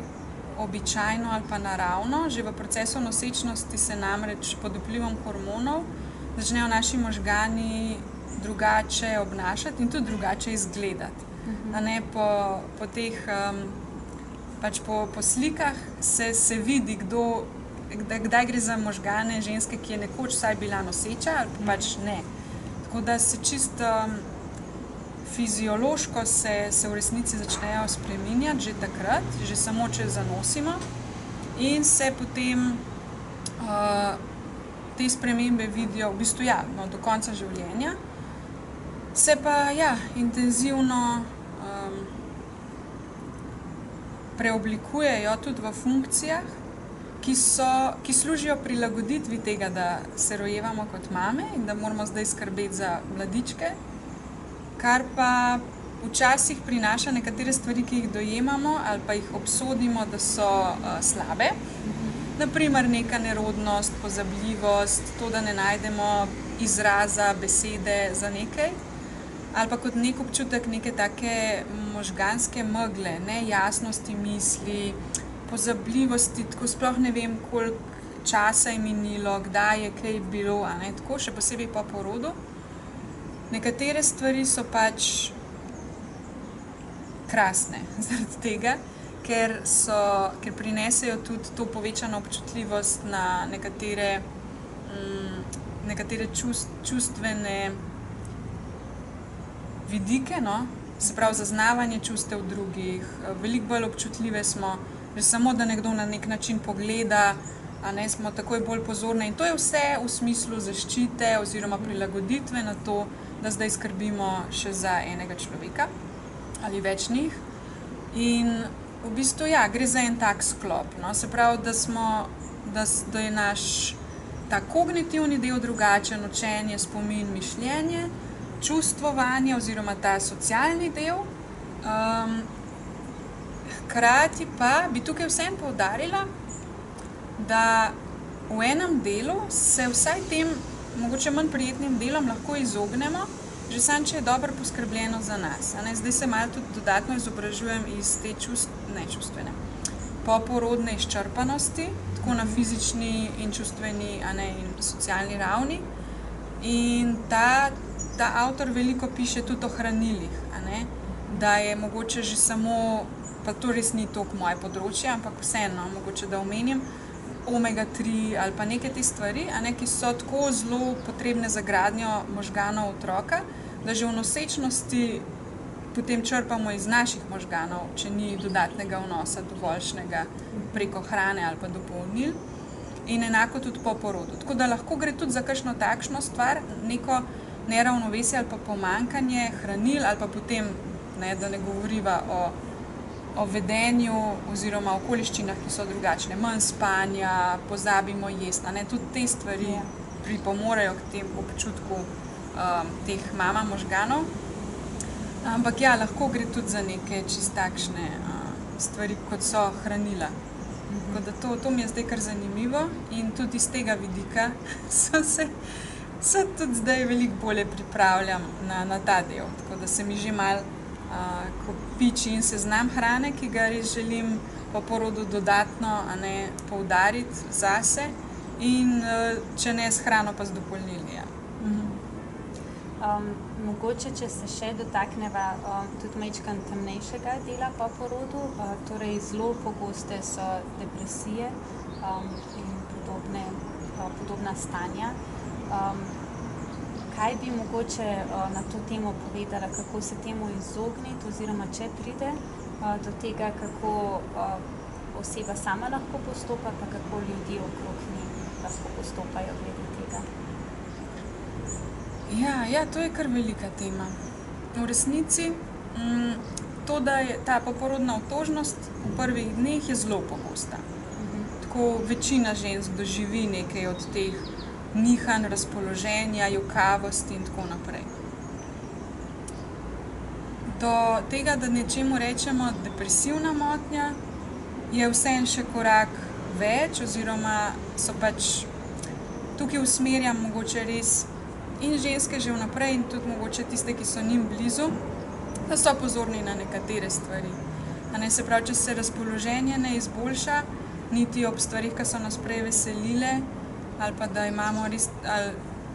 Speaker 3: običajno ali pa naravno. Že v procesu nosečnosti se namreč pod vplivom hormonov začnejo naši možgani drugače obnašati in tudi drugače izgledati. A ne, po teh pač po slikah se vidi, kdaj gre za možgane ženske, ki je nekoč vsaj bila noseča ali pa pač ne. Tako da se čisto fiziološko se v resnici začnejo spreminjati že takrat, že samo če zanosimo in se potem te spremembe vidijo v bistvu do konca življenja. Se pa intenzivno preoblikujejo tudi v funkcijah, ki služijo prilagoditvi tega, da se rojevamo kot mame in da moramo zdaj skrbeti za mladičke, kar pa včasih prinaša nekatere stvari, ki jih dojemamo ali pa jih obsodimo, da so slabe. Naprimer neka nerodnost, pozabljivost, to, da ne najdemo izraza, besede za nekaj. Ali pa kot nek občutek neke take možganske megle, nejasnosti misli, pozabljivosti, tako sploh ne vem, koliko časa je minilo, kdaj je kaj bilo, a ne, tako, še posebej po porodu. Nekatere stvari so pač krasne zaradi tega, ker prinesejo tudi to povečano občutljivost na nekatere čustvene vidike, no? Se pravi zaznavanje čustev drugih, veliko bolj občutljive smo, že samo da nekdo na nek način pogleda, a ne, smo takoj bolj pozorne in to je vse v smislu zaščite oziroma prilagoditve na to, da zdaj skrbimo še za enega človeka ali več njih. In v bistvu gre za en tak sklop, no? Se pravi, da je naš ta kognitivni del drugačen, učenje, spomin, mišljenje, čustvovanje oziroma ta socialni del. Hkrati pa bi tukaj vseeno poudarila, da v enem delu se vsaj tem mogoče manj prijetnim delom lahko izognemo, že samo, če je dobro poskrbljeno za nas. Zdaj se malo tudi dodatno izobražujem iz te čustvene, poporodne izčrpanosti, tako na fizični in čustveni, in socialni ravni. In ta avtor veliko piše tudi o hranilih, da je mogoče že samo, pa to res ni toliko moje področje, ampak vseeno, mogoče da omenim, omega-3 ali pa neke te stvari, ki so tako zelo potrebne za gradnjo možganov otroka, da že v nosečnosti potem črpamo iz naših možganov, če ni dodatnega vnosa dovoljšnega preko hrane ali pa dopolnil. In enako tudi po porodu. Tako da lahko gre tudi za kakšno takšno stvar, neko neravnovesje ali pa pomanjkanje hranil ali pa potem, da ne govoriva o vedenju oziroma okoliščinah, ki so drugačne. Manj spanja, pozabimo jesti, tudi te stvari pripomorejo k temu občutku teh mama možganov. Ampak lahko gre tudi za neke čist takšne stvari, kot so hranila. Tako da to mi je zdaj kar zanimivo in tudi iz tega vidika se tudi zdaj veliko bolje pripravljam na ta del. Tako da se mi že malo kopiči in seznam hrane, ki ga res želim po porodu dodatno poudariti zase in če ne s hrano, pa z dopolnili.
Speaker 2: Mogoče, če se še dotakneva tudi majčkeno temnejšega dela po porodu, torej zelo pogoste so depresije in podobna stanja. Kaj bi mogoče na to temo povedala, kako se temu izogniti oziroma če pride do tega, kako oseba sama lahko postopa, pa kako ljudje okrog nje lahko postopajo glede tega?
Speaker 3: Ja, to je kar velika tema. V resnici to, da je ta poporodna otožnost v prvih dneh je zelo pogosta. Tako večina žensk doživi nekaj od teh nihanj, razpoloženja, jokavosti in tako naprej. Do tega, da nečemu rečemo depresivna motnja, je vseeno še korak več, oziroma so pač tukaj usmerjam mogoče res in ženske že vnaprej in tudi mogoče tiste, ki so njim blizu, da so pozorni na nekatere stvari. Se pravi, če se razpoloženje ne izboljša, niti ob stvarih, ki so nas prej veselile, ali pa da imamo res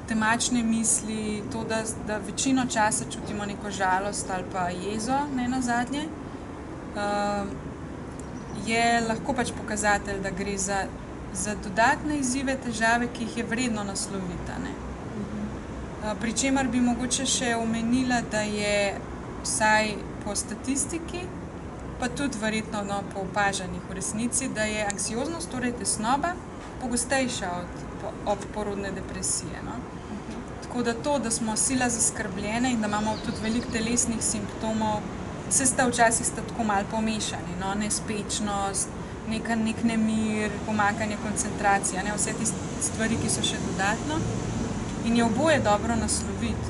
Speaker 3: temačne misli, to, da večino časa čutimo neko žalost ali pa jezo, ne nazadnje, je lahko pač pokazatelj, da gre za dodatne izzive, težave, ki jih je vredno nasloviti. Pri čemer bi mogoče še omenila, da je vsaj po statistiki, pa tudi verjetno po opažanjih v resnici, da je anksioznost, torej tesnoba, pogostejša ob porodne depresije. Tako da to, da smo sila zaskrbljene in da imamo tudi veliko telesnih simptomov, včasih tako malo pomešani, nespečnost, nek nemir, pomanjkanje koncentracije, vse te stvari, ki so še dodatno. In je oboje dobro nasloviti.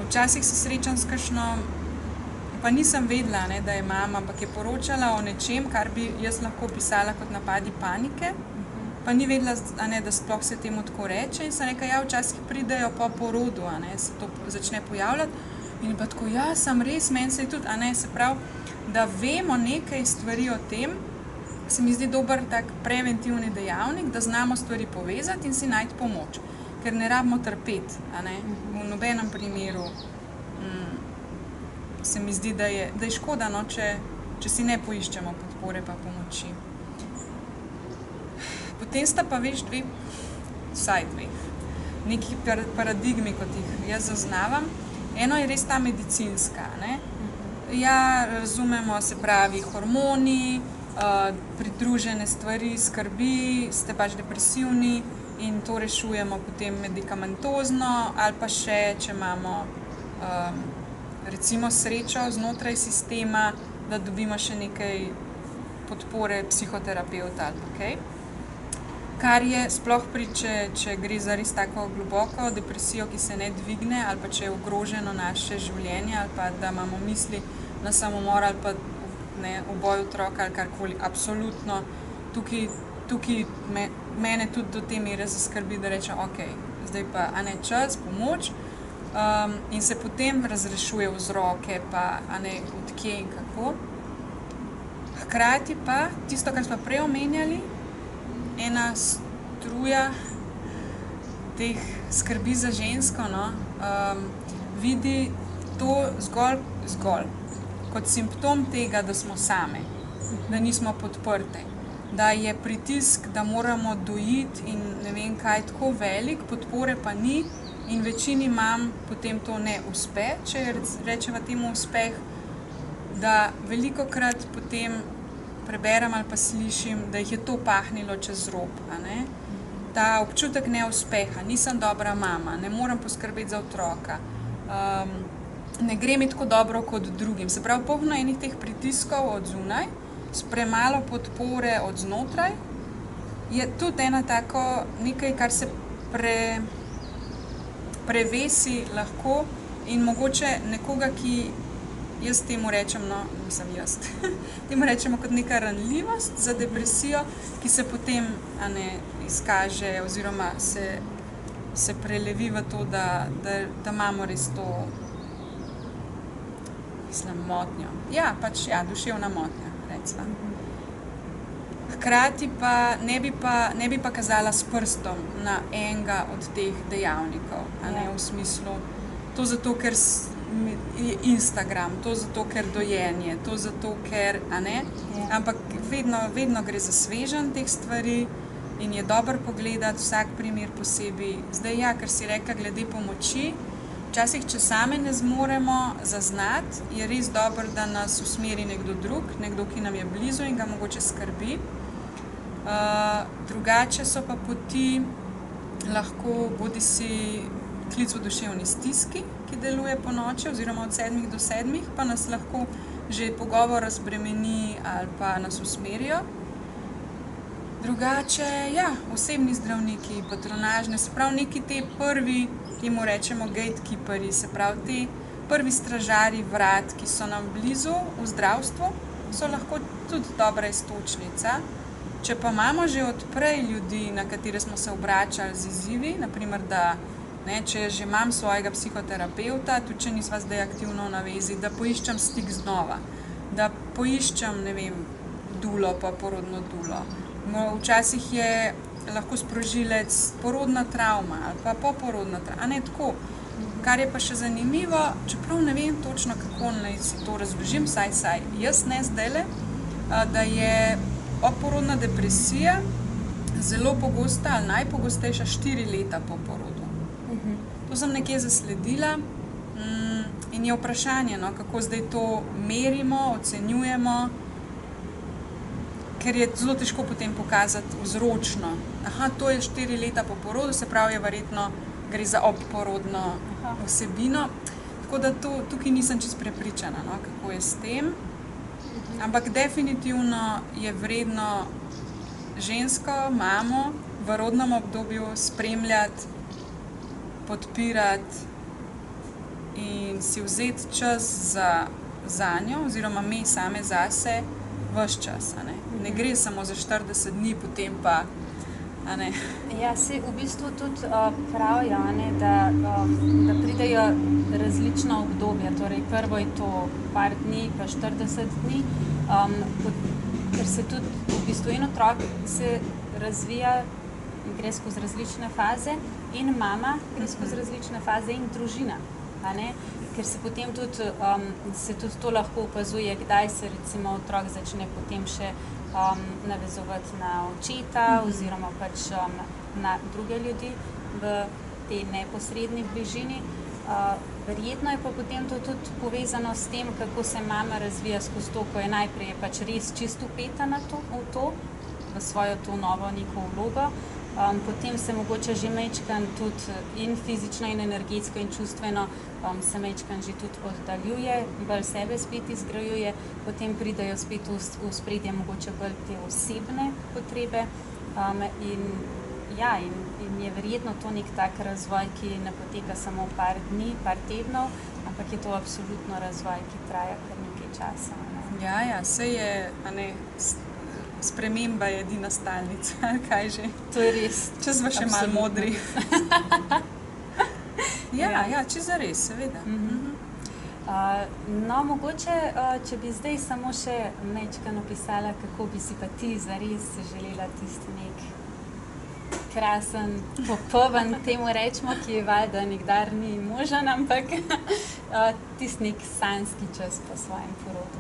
Speaker 3: Včasih se srečam s kakšno, pa nisem vedela, da je mama, ampak je poročala o nečem, kar bi jaz lahko opisala kot napadi panike, pa ni vedela, da sploh se temu tako reče. In sem rekla, včasih pridejo po porodu, se to začne pojavljati. In pa tako, sem res, meni se je tudi, se pravi, da vemo nekaj stvari o tem, se mi zdi dober tak preventivni dejavnik, da znamo stvari povezati in si najti pomoč. Ker ne rabimo trpeti, v nobenem primeru se mi zdi, da je škoda, če si ne poiščemo podpore pa pomoči. Potem sta pa vsaj dve, neki paradigmi, kot jih jaz zaznavam. Eno je res ta medicinska. Razumemo, se pravi, hormoni, pridružene stvari, skrbi, ste pač depresivni in to rešujemo potem medikamentozno, ali pa še, če imamo recimo srečo znotraj sistema, da dobimo še nekaj podpore psihoterapeuta ali kaj. Kar je sploh če gre za res tako globoko depresijo, ki se ne dvigne, ali pa če je ogroženo naše življenje, ali pa da imamo misli na samomor ali pa uboj otroka ali karkoli, absolutno. Tukaj mene tudi do te mere zaskrbi, da rečem, zdaj pa čas, pomoč, in se potem razrešuje vzroke, pa odkje in kako. Hkrati pa tisto, kar smo prej omenjali, ena struja teh skrbi za žensko, vidi to zgolj kot simptom tega, da smo same, da nismo podprte, da je pritisk, da moramo dojiti in ne vem kaj, tako velik, podpore pa ni in večini mam potem to ne uspe, če rečeva temu uspeh, da velikokrat potem preberem ali pa slišim, da jih je to pahnilo čez rob. Ta občutek neuspeha, nisem dobra mama, ne morem poskrbeti za otroka, ne gre mi tako dobro kot drugim. Se pravi, polno enih teh pritiskov od zunaj, s premalo podpore od znotraj, je tudi ena tako nekaj, kar se prevesi lahko in mogoče nekoga, ki jaz temu rečem, temu rečemo kot neka ranljivost za depresijo, ki se potem izkaže oziroma se prelevi v to, da imamo res to motnjo. Duševna motnja, recimo. Hkrati pa ne bi pa kazala s prstom na enega od teh dejavnikov, v smislu, to zato, ker je Instagram, to zato, ker dojenje, to zato, ker, ampak vedno gre za sveženj teh stvari in je dobro pogledati vsak primer posebej. Zdaj, ker si rekla glede pomoči, včasih, če same ne zmoremo zaznati, je res dobro, da nas usmeri nekdo drug, nekdo, ki nam je blizu in ga mogoče skrbi. Drugače so pa poti lahko bodisi klic v duševni stiski, ki deluje po noči oziroma od 7 do 7, pa nas lahko že pogovor razbremeni ali pa nas usmerijo. Drugače, osebni zdravniki, patronažne, se pravi neki te prvi, temu rečemo gatekeeperji, se pravi te prvi stražarji vrat, ki so nam blizu v zdravstvu, so lahko tudi dobra iztočnica Če pa imamo že odprej ljudi, na katere smo se obračali z izzivi, naprimer, da če že imam svojega psihoterapeuta, tudi če nisva zdaj aktivno v navezi, da poiščem stik znova, da poiščem, ne vem, dulo pa porodno dulo. Včasih je lahko sprožilec porodna travma ali pa poporodna travma, a ne tako. Kar je pa še zanimivo, čeprav ne vem točno, kako naj si to razložim, saj jaz ne zdajle, da je poporodna depresija zelo pogosta ali najpogostejša 4 leta po porodu. To sem nekje zasledila in je vprašanje, kako zdaj to merimo, ocenjujemo, ker je zelo težko potem pokazati vzročno. Aha, to je 4 leta po porodu, se pravi, je verjetno gre za obporodno vsebino. Tako da tukaj nisem čisto prepričana, kako je s tem. Ampak definitivno je vredno žensko, mamo v rodnem obdobju spremljati, podpirati in si vzeti čas za njo, oziroma me same zase, ves čas. Ne gre samo za 40 dni, potem pa.
Speaker 2: Ja, se v bistvu tudi pravijo, da pridejo različna obdobja. Torej, prvo je to par dni, pa 40 dni, ker se tudi v bistvu en otrok se razvija in gre skozi različne faze, in mama gre skozi različne faze, in družina. Ker se potem tudi to lahko opazuje, kdaj se recimo otrok začne potem še navezovati na očeta oziroma pač na druge ljudi v tej neposredni bližini. Verjetno je pa potem to tudi povezano s tem, kako se mama razvija skozi to, ko je najprej pač res čisto vpeta v svojo to novo neko vlogo. Potem se mogoče že majčkan tudi in fizično in energetsko in čustveno se majčkan že tudi oddaljuje, bolj sebe spet izgrajuje, potem pridejo spet v spredje mogoče bolj te osebne potrebe in je verjetno to nek tak razvoj, ki ne poteka samo par dni, par tednov, ampak je to absolutno razvoj, ki traja kar nekaj časa.
Speaker 3: Ja, saj je, sprememba je edina stalnica, kaj že?
Speaker 2: To je res.
Speaker 3: Če smo še malo modri. Ja, če zares, seveda.
Speaker 2: No, mogoče, če bi zdaj samo še majčkeno opisala, kako bi si pa ti zares želela tisti nek krasen, popoln, temu rečemo, ki je valjda nikdar ni možen, ampak tisti nek sanjski čas po svojem porodu.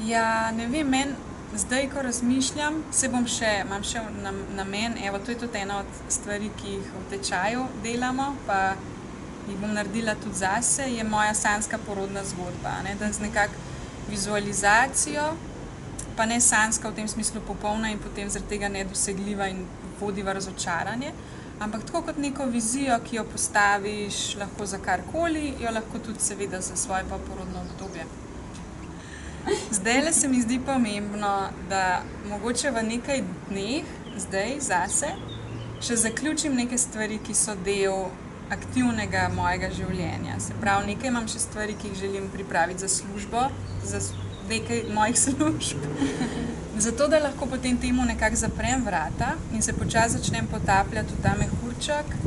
Speaker 2: Ja, ne vem, meni zdaj, ko razmišljam, imam še namen, to je tudi ena od stvari, ki jih v tečaju delamo, pa jih bom naredila tudi zase, je moja sanjska porodna zgodba, da z nekako vizualizacijo, pa ne sanjska v tem smislu popolna in potem zaradi tega nedosegljiva in vodi v razočaranje, ampak tako kot neko vizijo, ki jo postaviš lahko za karkoli, jo lahko tudi seveda za svoje poporodno obdobje. Zdajle se mi zdi pomembno, da mogoče v nekaj dneh, zdaj zase, še zaključim neke stvari, ki so del aktivnega mojega življenja. Se pravi, nekaj imam še stvari, ki jih želim pripraviti za službo, za nekaj mojih služb. Zato, da lahko potem temu nekako zaprem vrata in se počasi začnem potapljati v ta mehurček,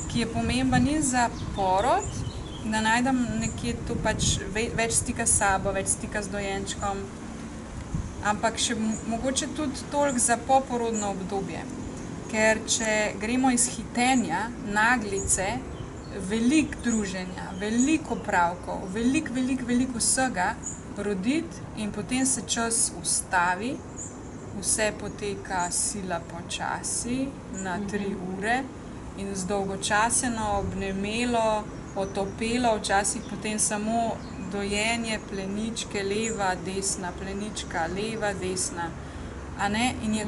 Speaker 2: ki je pomemben in za porod, da najdem nekje tu pač več stika s sabo, več stika z dojenčkom, ampak še mogoče tudi toliko za poporodno obdobje. Ker če gremo iz hitenja, naglice, veliko druženja, veliko opravkov, veliko vsega roditi in potem se čas ustavi, vse poteka sila počasi na 3 ure in zdolgočaseno, obnemelo, otopelo, včasih potem samo dojenje, pleničke, leva, desna, plenička, leva, desna. In je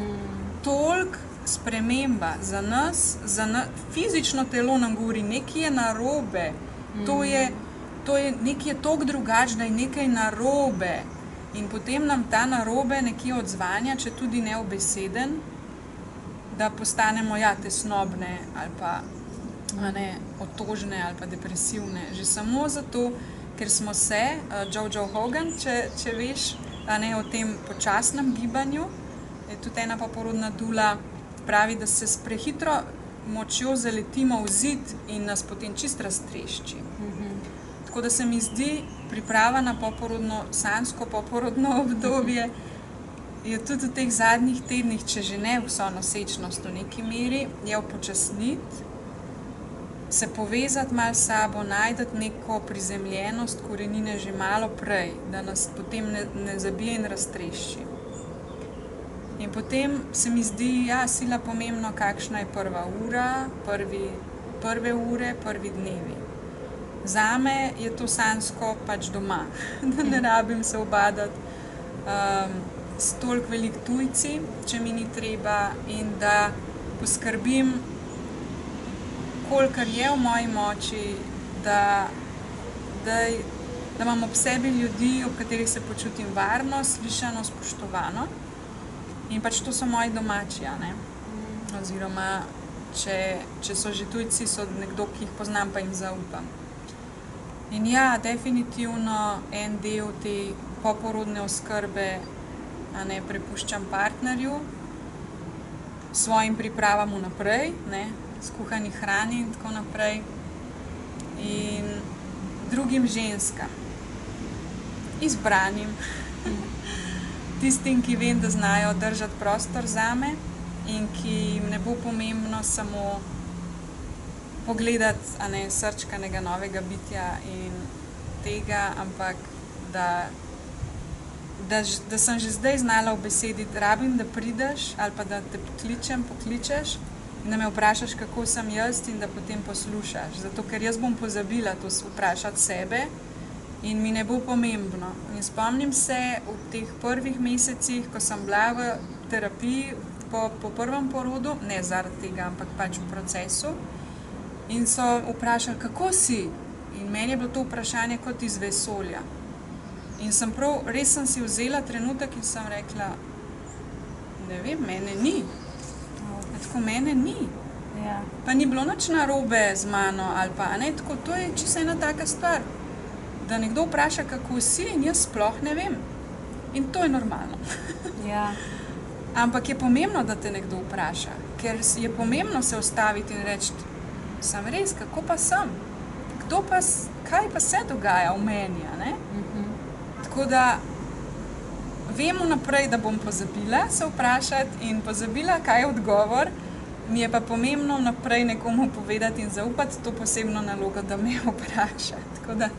Speaker 2: toliko sprememba za nas, fizično telo nam govori, nekaj je narobe, nekaj je toliko drugače, da je nekaj narobe. In potem nam ta narobe nekje odzvanja, če tudi neobeseden, da postanemo tesnobne ali pa otožne ali pa depresivne. Že samo zato, ker smo se, Jojo Hogan, če veš,
Speaker 3: o tem počasnem gibanju. Je tudi ena poporodna dula pravi, da se s prehitro močjo zaletimo v zid in nas potem čist raztrešči. Tako da se mi zdi priprava na sanjsko poporodno obdobje je tudi v teh zadnjih tednih, če že ne vso nosečnost v neki meri, je upočasniti, se povezati malo s sabo, najti neko prizemljenost korenine že malo prej, da nas potem ne zabije in raztrešči. In potem se mi zdi, sila pomembno, kakšna je prva ura, prve ure, prvi dnevi. Zame je to sanjsko pač doma, da ne rabim se ubadati s toliko velik tujci, če mi ni treba, in da poskrbim, kolikor je v moji moči, da imam ob sebi ljudi, ob katerih se počutim varno, slišano, spoštovano. In pač to so moji domači, oziroma če so že tujci, so nekdo, ki jih poznam, pa jim zaupam. In definitivno en del te poporodne oskrbe prepuščam partnerju, svojim pripravam vnaprej, skuhani hrani in tako naprej, in drugim ženskam, izbranim, tistim, ki vem, da znajo držati prostor zame in ki jim ne bo pomembno samo pogledati srčkanega novega bitja in tega, ampak da sem že zdaj znala ubesediti, rabim, da prideš ali pa da te pokličeš in da me vprašaš, kako sem jaz, in da potem poslušaš. Zato, ker jaz bom pozabila to vprašati sebe in mi ne bo pomembno. In spomnim se v teh prvih mesecih, ko sem bila v terapiji po prvem porodu, ne zaradi tega, ampak pač v procesu, in so vprašali, kako si? In meni je bilo to vprašanje kot iz vesolja. In res sem si vzela trenutek in sem rekla, ne vem, mene ni. Tako mene ni.
Speaker 2: Ja.
Speaker 3: Pa ni bilo nič narobe z mano, ali pa, tako, to je čisto ena taka stvar, da nekdo vpraša, kako si, in jaz sploh ne vem. In to je normalno.
Speaker 2: Ja.
Speaker 3: Ampak je pomembno, da te nekdo vpraša, ker je pomembno se ustaviti in reči, sem res, kako pa sem? Kaj pa se dogaja v meni, Tako da vem vnaprej, da bom pozabila se vprašati in pozabila, kaj je odgovor, mi je pa pomembno vnaprej nekomu povedati in zaupati to posebno nalogo, da me vpraša. Tako da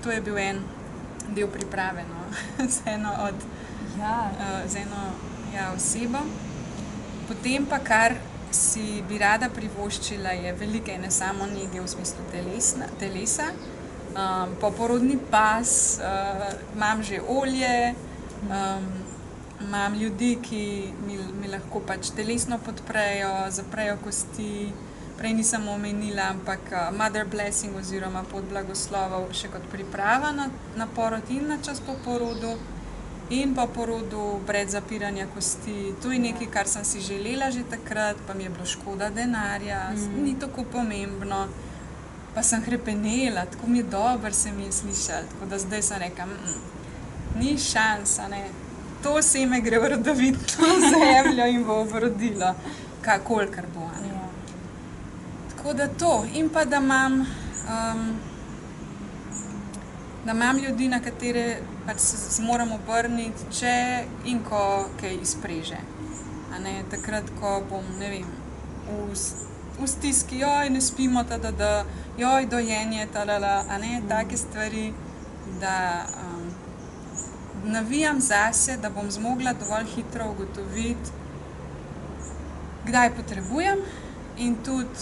Speaker 3: to je bil en del priprave, z eno osebo. Potem pa, kar si bi rada privoščila, je velike ene samonege v smislu telesa. Poporodni pas, imam že olje, imam ljudi, ki mi lahko pač telesno podprejo, zaprejo kosti. Prej nisem omenila, ampak mother blessing oziroma pot blagoslovov še kot priprava na porod in na čas po porodu. In po porodu brez zapiranja kosti. To je nekaj, kar sem si želela že takrat, pa mi je bilo škoda denarja, ni tako pomembno. Pa sem hrepenela, tako mi je dobro se mi je slišati. Tako da zdaj sem rekla, ni šans, to seme gre v rodovitno zemljo in bo obrodilo, kolikor bo. Tako da to. In pa da imam ljudi, na katere pač se moram obrniti, če in ko kaj izpreže. Takrat, ko bom, ne vem, v stiski, ne spimo, dojenje, take stvari, da navijam zase, da bom zmogla dovolj hitro ugotoviti, kdaj potrebujem, in tudi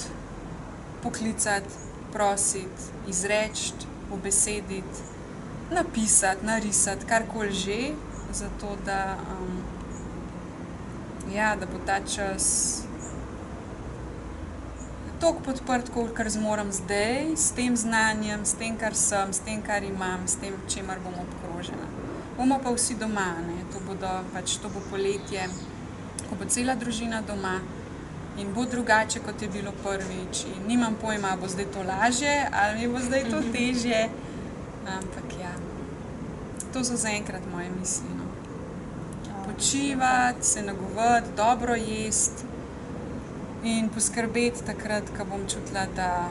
Speaker 3: poklicati, prositi, izreči, ubesediti, napisati, narisati, karkoli že, zato da bo ta čas toliko podprt, kolikor zmorem zdaj, s tem znanjem, s tem, kar sem, s tem, kar imam, s tem, čemer bom obkrožena. Bomo pa vsi doma, to bo poletje, ko bo cela družina doma in bo drugače, kot je bilo prvič. In nimam pojma, bo zdaj to lažje ali mi bo zdaj to težje, ampak to so zaenkrat moje misli. No. Počivati, se nagovati, dobro jesti in poskrbeti takrat, ko bom čutila, da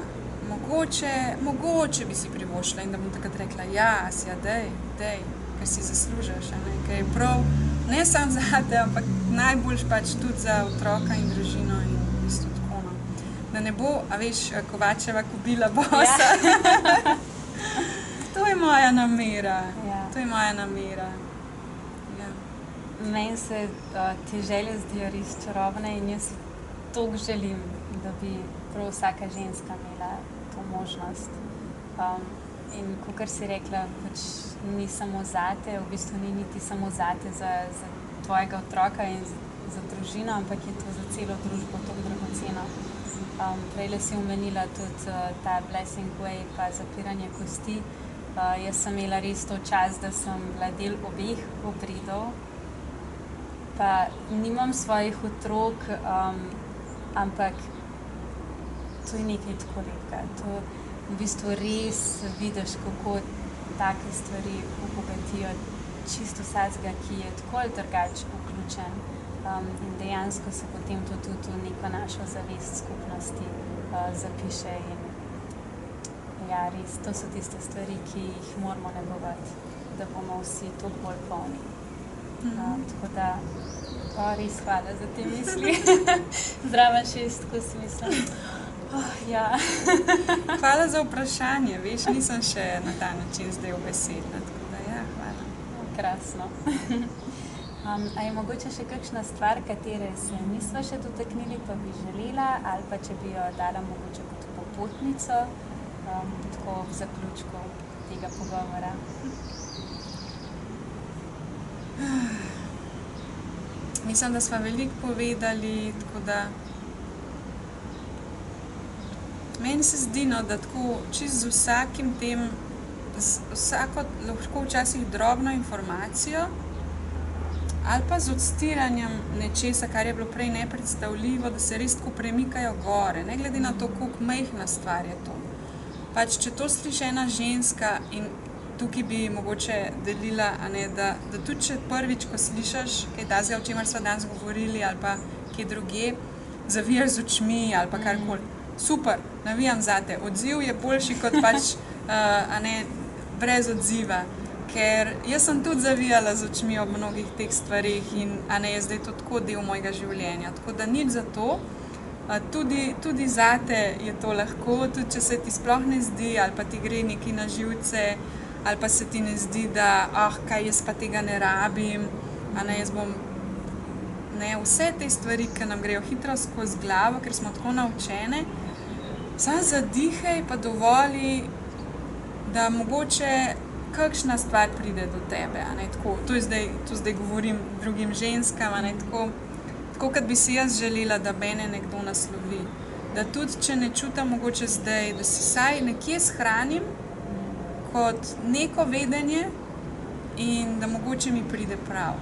Speaker 3: mogoče bi si privoščila in da bom takrat rekla, ja, dej, ker si zaslužiš, ker je prav, ne samo zate, ampak najboljš pač tudi za otroka in družino in v bistvu tako, no. Da ne bo, a veš, Kovačeva kobila bosa. Ja. To je moja namera. Ja. To je moja namera. Ja.
Speaker 2: Meni se te želje zdijo res čarobne in jaz toliko želim, da bi prav vsaka ženska imela to možnost. In kakor si rekla, pač ni samo zate, v bistvu ni niti samo zate za tvojega otroka in za družino, ampak je to za celo družbo tako dragoceno. Prejle si omenila tudi ta blessing way pa zapiranje kosti. Jaz sem imela res to čas, da sem bila del obeh obredov, pa nimam svojih otrok, ampak to je nekaj tako lepega. To v bistvu res vidiš, kako take stvari obogatijo čisto vsakega, ki je tako ali drugače vključen. In dejansko se potem to tudi v neko našo zavest skupnosti zapiše. In ja, res, to so tiste stvari, ki jih moramo negovati, da bomo vsi toliko bolj polni. Tako da, res hvala za te misli. Zdrava 6, ko si mislim. Ja.
Speaker 3: Hvala za vprašanje, veš, nisem še na ta način zdaj obesedna, tako da ja, hvala.
Speaker 2: Krasno. A je mogoče še kakšna stvar, katere se nismo še dotaknili, pa bi želela, ali pa če bi jo dala mogoče kot popotnico, tako v zaključku tega pogovora?
Speaker 3: Mislim, da smo veliko povedali, tako da meni se zdi, no, da tako čisto z vsakim tem, vsako lahko včasih drobno informacijo ali pa z odstiranjem nečesa, kar je bilo prej nepredstavljivo, da se res tako premikajo gore, ne glede na to, koliko majhna stvar je to. Pač, če to sliši ena ženska in tukaj bi mogoče delila, da tudi če prvič, ko slišiš kaj tazga, o čemer smo danes govorili, ali pa kje drugje, zavijaš z očmi ali pa karkoli. Super, navijam zate. Odziv je boljši kot pač brez odziva. Ker jaz sem tudi zavijala z očmi ob mnogih teh stvarih in je zdaj to tako del mojega življenja. Tako da nič za to. Tudi zate je to lahko, tudi če se ti sploh ne zdi ali pa ti gre nekaj na živce ali pa se ti ne zdi, da kaj jaz pa tega ne rabim, jaz bom vse te stvari, ki nam grejo hitro skozi glavo, ker smo tako naučene, samo zadihaj pa dovoli, da mogoče kakšna stvar pride do tebe. To zdaj govorim drugim ženskam, tako kot bi si jaz želela, da mene nekdo naslovi. Da tudi, če ne čutam mogoče zdaj, da si saj nekje shranim kot neko vedenje in da mogoče mi pride prav.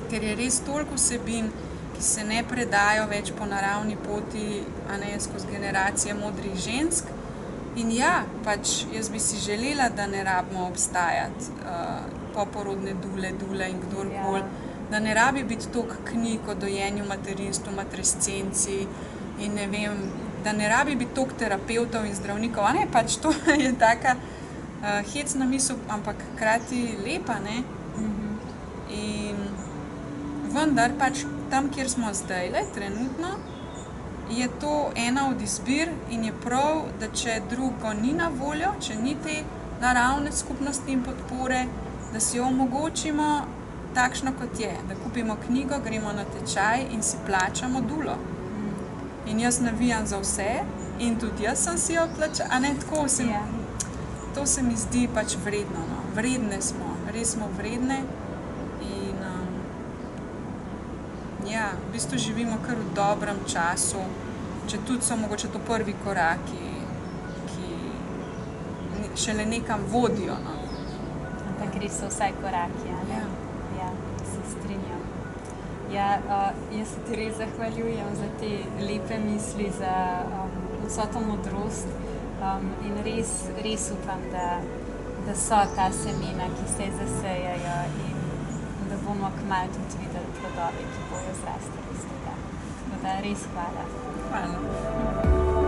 Speaker 3: Ker je res toliko vsebin, ki se ne predajo več po naravni poti, skozi generacije modrih žensk. In ja, pač jaz bi si želela, da ne rabimo obstajati poporodne dule in kdorkoli, da ne rabi biti toliko knjig o dojenju, materinstvu, matrescenci in ne vem, da ne rabi biti toliko terapevtov in zdravnikov. Pač to je taka hecna misel, ampak hkrati lepa, ne? In vendar pač tam, kjer smo zdaj, trenutno, je to ena od izbir in je prav, da če drugo ni na voljo, če ni te naravne skupnosti in podpore, da si jo omogočimo takšno, kot je. Da kupimo knjigo, gremo na tečaj in si plačamo dulo. In jaz navijam za vse in tudi jaz sem si jo plačala. To se mi zdi pač vredno. No. Vredne smo, res smo vredne. V bistvu živimo kar v dobrem času, če tudi so mogoče to prvi koraki, ki šele nekam vodijo. No.
Speaker 2: Ampak res so vsaj koraki, Ja, se strinjam. Jaz se ti res zahvaljujem za te lepe misli, za vso to modrost in res upam, da da so ta semena, ki se zasejajo in da bomo kmalu tudi videli plodove, ki bojo zrastali iz tega. Tako da res hvala.
Speaker 3: Hvala.